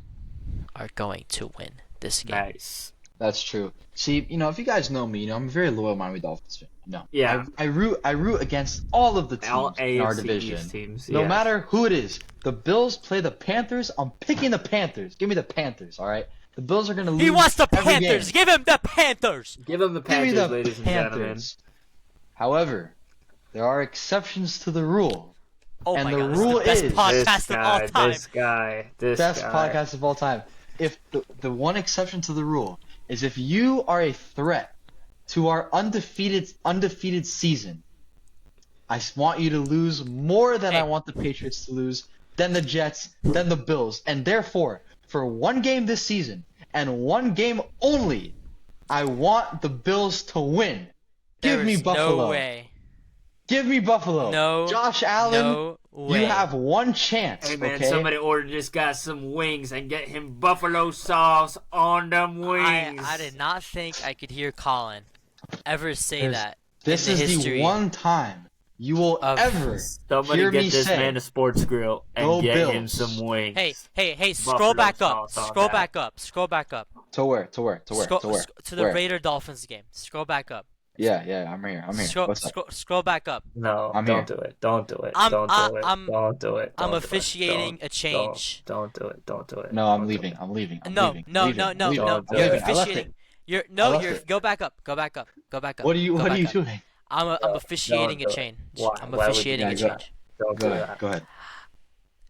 are going to win this game. Nice. That's true. See, if you guys know me, I'm a very loyal Miami Dolphins fan. Yeah. I root against all of the All teams in our AFC division. East teams. No yeah. matter who it is. The Bills play the Panthers. I'm picking the Panthers. Give me the Panthers, all right? The Bills are going to lose. He wants the every Panthers. game. Give him the Panthers. Give them the Give me Panthers, the ladies and gentlemen. Panthers. However, there are exceptions to the rule. Oh And my the God, rule this is the best is- podcast of all time. This Best guy. podcast of all time. If the one exception to the rule is if you are a threat to our undefeated season, I want you to lose more than Hey. I want the Patriots to lose, then the Jets, then the Bills, and therefore, for one game this season and one game only, I want the Bills to win. Give There me is Buffalo. No way. Give me Buffalo. No. Josh Allen, No way. you have one chance. Hey man, okay? somebody order this guy some wings and get him buffalo sauce on them wings. I did not think I could hear Colin ever say There's- that. This in is history the one time you will of- ever Somebody hear me get this say, man a sports grill and Go get him Bills. some wings. Hey, scroll Buffalo back up. sauce on Scroll that. back up. Scroll back up. to where? To the Where? Raider Dolphins game. Scroll back up. Yeah, I'm here. What's up? Scroll back up. No, I'm don't here. do it. Don't do it. I'm- Don't I- do it. I'm- Don't do it. I'm Don't do it. officiating Don't- a change. Don't do it. Don't do it. No, I'm Don't do leaving. it. I'm leaving. I'm No, leaving. no, I'm leaving. no, I'm no, leaving. no. I'm You're leaving. I left officiating. it. I left it. Go back up. Go back up. Go back up. What are you Go back up. doing? I'm officiating don't a do it. change. Why? I'm Why would you officiating a do that? change. Don't Go do ahead. that. Go ahead.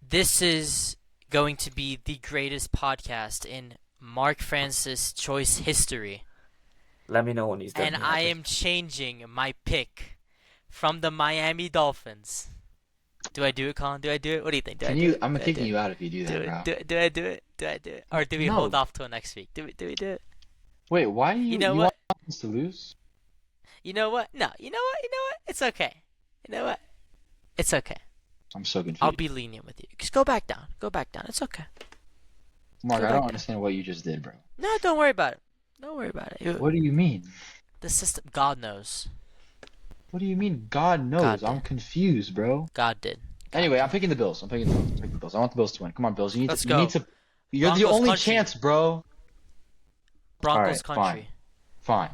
This is going to be the greatest podcast in Mark Francis choice history. Let me know when he's done. And I am changing my pick from the Miami Dolphins. Do I do it, Colin? Do I do it? What do you think? Do I Can do you? it? I'm Do I kicking do you it? out if you do Do that, it? bro. Do I do it? Do I do it? Or do we No. hold off till next week? Do we do it? Wait, why do you? You know you what? want us to lose? You know what? No. You know what? It's okay. You know what? It's okay. I'm so confused. I'll be lenient with you. Just go back down. Go back down. It's okay. Mark, go I back don't down. understand what you just did, bro. No, don't worry about it. Don't worry about it. What do you mean? The system, God knows. What do you mean? God knows. God I'm did. confused, bro. God did. Anyway, I'm picking the Bills. I'm picking the Bills. I want the Bills to win. Come on, Bills. You need Let's to. go. You need to. You're the Broncos only country. chance, bro. Broncos Alright, country. Fine.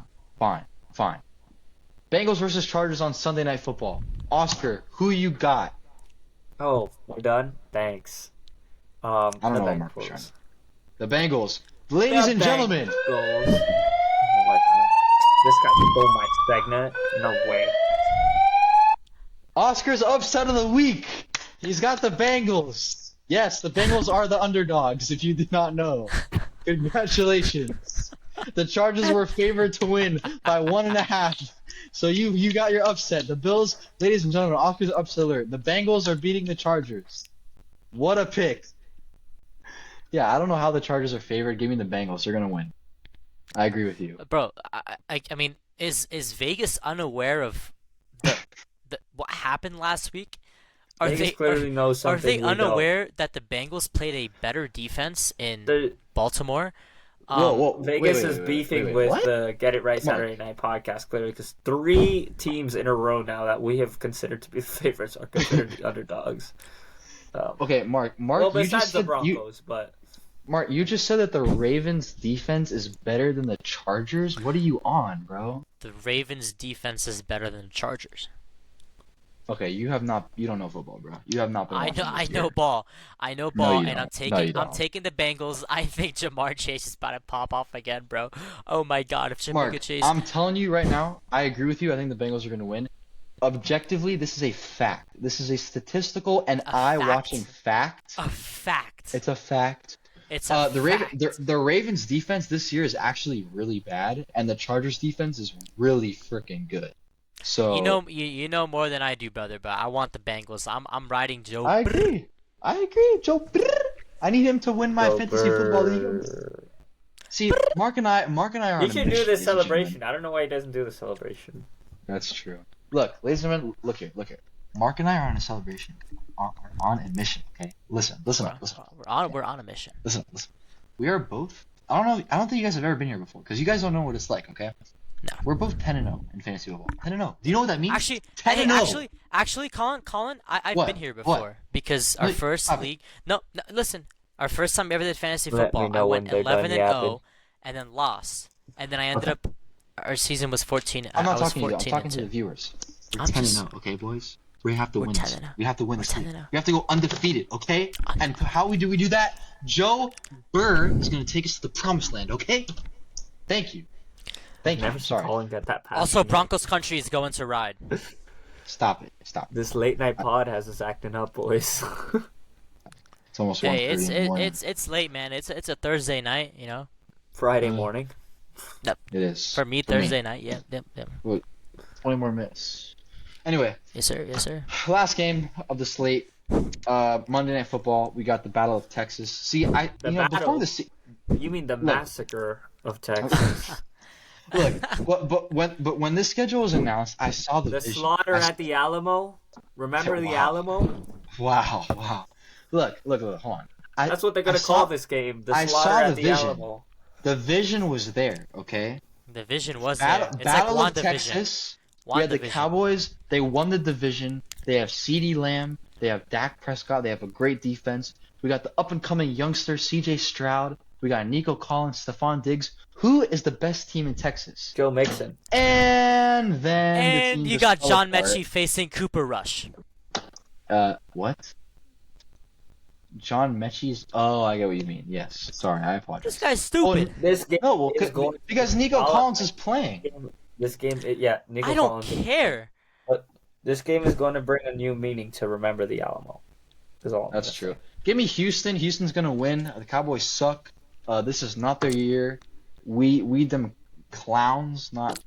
Bengals versus Chargers on Sunday Night Football. Oscar, who you got? Oh, we're done. Thanks. I don't know the what Mark was Bengals. trying to. The Bengals. Ladies The and gentlemen. Bengals. Oh my god. This guy stole my segment. No way. Oscar's upset of the week. He's got the Bengals. Yes, the Bengals are the underdogs, if you did not know. Congratulations. The Chargers were favored to win by 1.5. So you got your upset. The Bills, ladies and gentlemen, Oscar's upset alert. The Bengals are beating the Chargers. What a pick. Yeah, I don't know how the Chargers are favored. Give me the Bengals. They're going to win. I agree with you. Bro, I mean, is Vegas unaware of the what happened last week? Are Vegas they clearly knows are something. they we don't. unaware that the Bengals played a better defense in The- Baltimore? Vegas is beefing with what? the Get It Right Come on. Saturday Night podcast clearly because 3 teams in a row now that we have considered to be the favorites are considered the underdogs. Okay, Mark, Well, you just besides the said Broncos, but Mark, you just said that the Ravens defense is better than the Chargers. What are you on, bro? The Ravens' defense is better than the Chargers. Okay, you don't know football, bro. You have not been I know, watching I this know year. ball. I know No, ball, you and don't. No, you I'm don't. taking the Bengals. I think Jamar Chase is about to pop off again, bro. Oh my God, if Mark, Jamar Chase, I'm telling you right now, I agree with you. I think the Bengals are going to win. Objectively, this is a fact. This is a statistical and A eye-watching fact. fact. A fact. It's a fact. It's a fact. The Ravens defense this year is actually really bad, and the Chargers defense is really freaking good. So You know more than I do, brother. But I want the Bengals. I'm riding Joe. I agree. Joe. I need him to win my fantasy football league. See, Mark and I are he on a should mission, do ladies this and celebration. gentlemen. I don't know why he doesn't do the celebration. That's true. Look, ladies and gentlemen, look here. Mark and I are on a celebration. On a mission. Okay, listen up. We're on a mission. Listen. We are both. I don't think you guys have ever been here before because you guys don't know what it's like. Okay. No. We're both 10-0 in fantasy football. 10-0. Do you know what that means? Actually, 10-0. Actually, Colin, I've What? been here before because our Wait, first stop it. league. No, listen, our first time ever did fantasy Let me football, I know when went they're 11 done and yapping. 0, and then lost, and then I ended up. Our season was 14. I'm I not was talking to you. I'm 14 talking and to the 2. viewers. We're I'm 10-0, okay, boys? We have to We're win 10 this. and 0. We have to win We're this 10 league. and 0. We have to go undefeated, okay? And how we do that? Joe Burr is going to take us to the promised land, okay? Thank you. Thank you. Never I'm sorry. calling that passionate. Also, Broncos country is going to ride. Stop it. This late night pod has us acting up, boys. It's almost Hey, 1:30 in the morning. it's late, man. It's a Thursday night, you know. Friday morning. It is. For me, Thursday night. Yep. 20 more minutes. Anyway, Yes, sir. last game of the slate. Monday Night Football. We got the Battle of Texas. See, before battle. the You mean the massacre of Texas? look, when this schedule was announced, I saw the The vision. slaughter at the Alamo? Remember the Wow. Alamo? Wow. Look, hold on. That's what they're going to call this game. The I slaughter saw at the the vision. Alamo. The vision was there, okay? The vision was there. Battle, It's Battle like of WandaVision. Texas. We had the WandaVision. Cowboys. They won the division. They have CeeDee Lamb. They have Dak Prescott. They have a great defense. We got the up-and-coming youngster, C.J. Stroud. We got Nico Collins, Stephon Diggs. Who is the best team in Texas? Joe Mixon. And then the And team you just got fell John apart. Mechie facing Cooper Rush. What? John Mechie's? Oh, I get what you mean. Yes. Sorry, I apologize. This guy's stupid. This game No, well, is going. because Nico Collins is playing. This game, Nico I don't Collins. care. This game is going to bring a new meaning to remember the Alamo. Is all. I'm That's gonna true. say. Give me Houston. Houston's gonna win. The Cowboys suck. This is not their year. We them clowns, not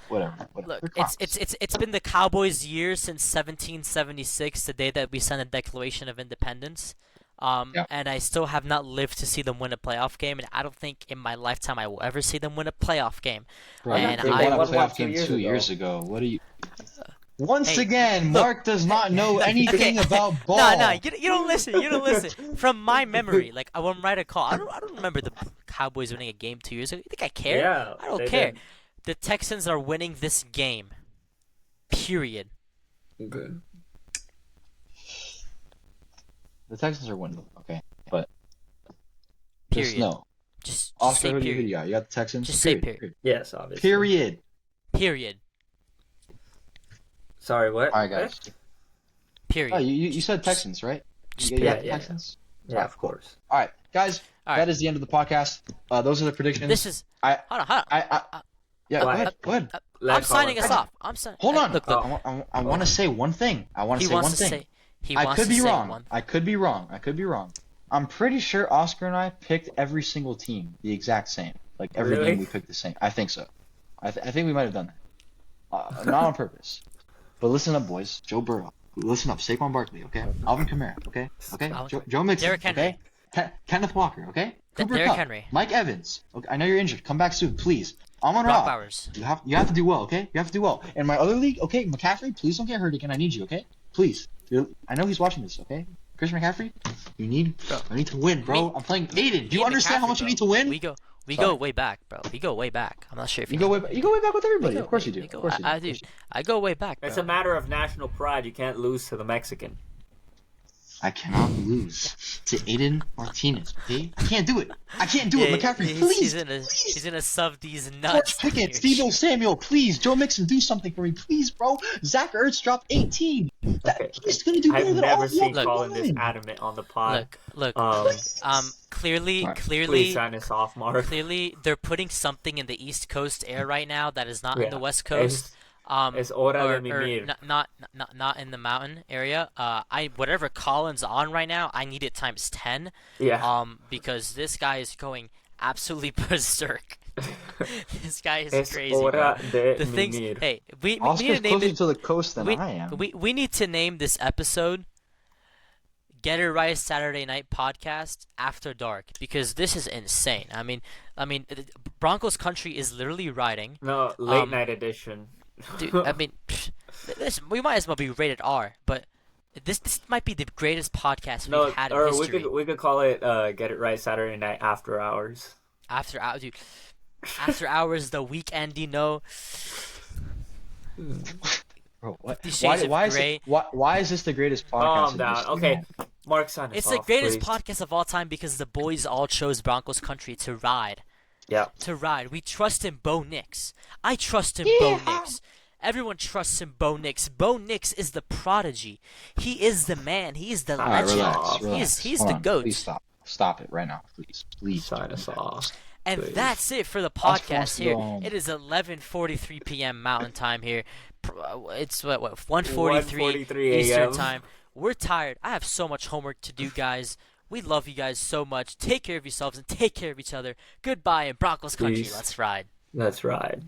whatever. Look, They're clowns. it's been the Cowboys' year since 1776, the day that we signed the Declaration of Independence. Yeah. And I still have not lived to see them win a playoff game, and I don't think in my lifetime I will ever see them win a playoff game. Bro, and they I- won a won playoff 2 game years 2 ago. years ago. What are you? Once Hey, again, look. Mark does not know anything about ball. No, you don't listen. You don't listen. From my memory, like I won't write a call. I don't remember the Cowboys winning a game 2 years ago. You think I care? Yeah, I don't they care. did. The Texans are winning this game. Period. Okay. The Texans are winning. Okay, but Period. just no. Just Oscar, say who do you period. got? You got the Texans. Just say period. Yes, obviously. Period. Period. Sorry, what? All right, guys. Period. Oh, you said Texans, right? Just You got period. the Yeah. Texans. Yeah, of course. All right, guys. All That right. is the end of the podcast. Those are the predictions. This is. I- Hold on. Yeah, Go go ahead. ahead. Go ahead. Let I'm signing Colin us talk. off. I'm signing. Hold on. Look. I want to say one thing. I want to He say wants one to thing. say. He I wants could to be say wrong. one. I could be wrong. I'm pretty sure Oscar and I picked every single team the exact same. Like every Really? game we picked the same. I think so. I think we might have done that. Not on purpose. But listen up, boys. Joe Burrow. Listen up. Saquon Barkley. Okay. Alvin Kamara. Okay. Alvin- Joe Mixon. Derrick Henry. Okay. Kenneth Walker. Okay. Cooper Derrick Kupp. Henry. Mike Evans. Okay. I know you're injured. Come back soon, please. Amon Brock Ra. Bowers. You have to do well, okay? You have to do well. In my other league, okay, McCaffrey, please don't get hurt again. I need you, okay? Please. I know he's watching this, okay? Christian McCaffrey, I need to win, bro. I'm playing Aiden. Do you understand how much you need to win? We go Sorry. way back, bro. We go way back. I'm not sure if You go way back with everybody. Of course you do. We go- Of course you do. I do. I go way back, bro. It's a matter of national pride. You can't lose to the Mexican. I cannot lose to Aiden Martinez. Okay, I can't do it. I can't do Yeah, it. McCaffrey, he's please, he's gonna sub these George nuts. Pickett, Steve Samuel, please. Joe Mixon, do something for me, please, bro. Zach Ertz dropped 18. Okay. He's gonna do better I've than all never of you. seen Colin this adamant on the pod. Look. Clearly, Alright, Please sign us off, Mark. clearly, they're putting something in the East Coast air right now that is not in the Yeah. West Coast. Es hora Or de mimir. not in the mountain area. Whatever Colin's on right now, I need it times 10. Yeah. Because this guy is going absolutely berserk. This guy is Es crazy, hora bro. de The things. mimir. Hey, we need Oscar's to name closer it. to the coast than We, I am. we need to name this episode "Get It Right Saturday Night Podcast After Dark" because this is insane. I mean, Broncos country is literally riding. No, late night edition. Dude, I mean, we might as well be rated R, but this might be the greatest podcast No, we've had in or history. we could call it Get It Right Saturday Night After Hours. After hours, dude. After hours, the weekend, Bro, what? 50 Shades of Grey. Why is this the greatest podcast? Calm in down. history, Okay, man? Mark, sign us It's off, the greatest please. podcast of all time because the boys all chose Broncos country to ride. Yeah. To ride. We trust in Bo Nix. I trust in Bo Nix. Everyone trusts in Bo Nix. Bo Nix is the prodigy. He is the man. He is the All right, legend. relax. He's Hold the on. Goat. Please stop. Stop it right now, please. Sign us off. And Please. that's it for the Oscar podcast wants to here. go home. It is 11:43 p.m. Mountain Time here. It's what 1:43 1:43 Eastern a.m. Time. We're tired. I have so much homework to do, guys. We love you guys so much. Take care of yourselves and take care of each other. Goodbye in Broncos country. Peace. Let's ride. Let's ride.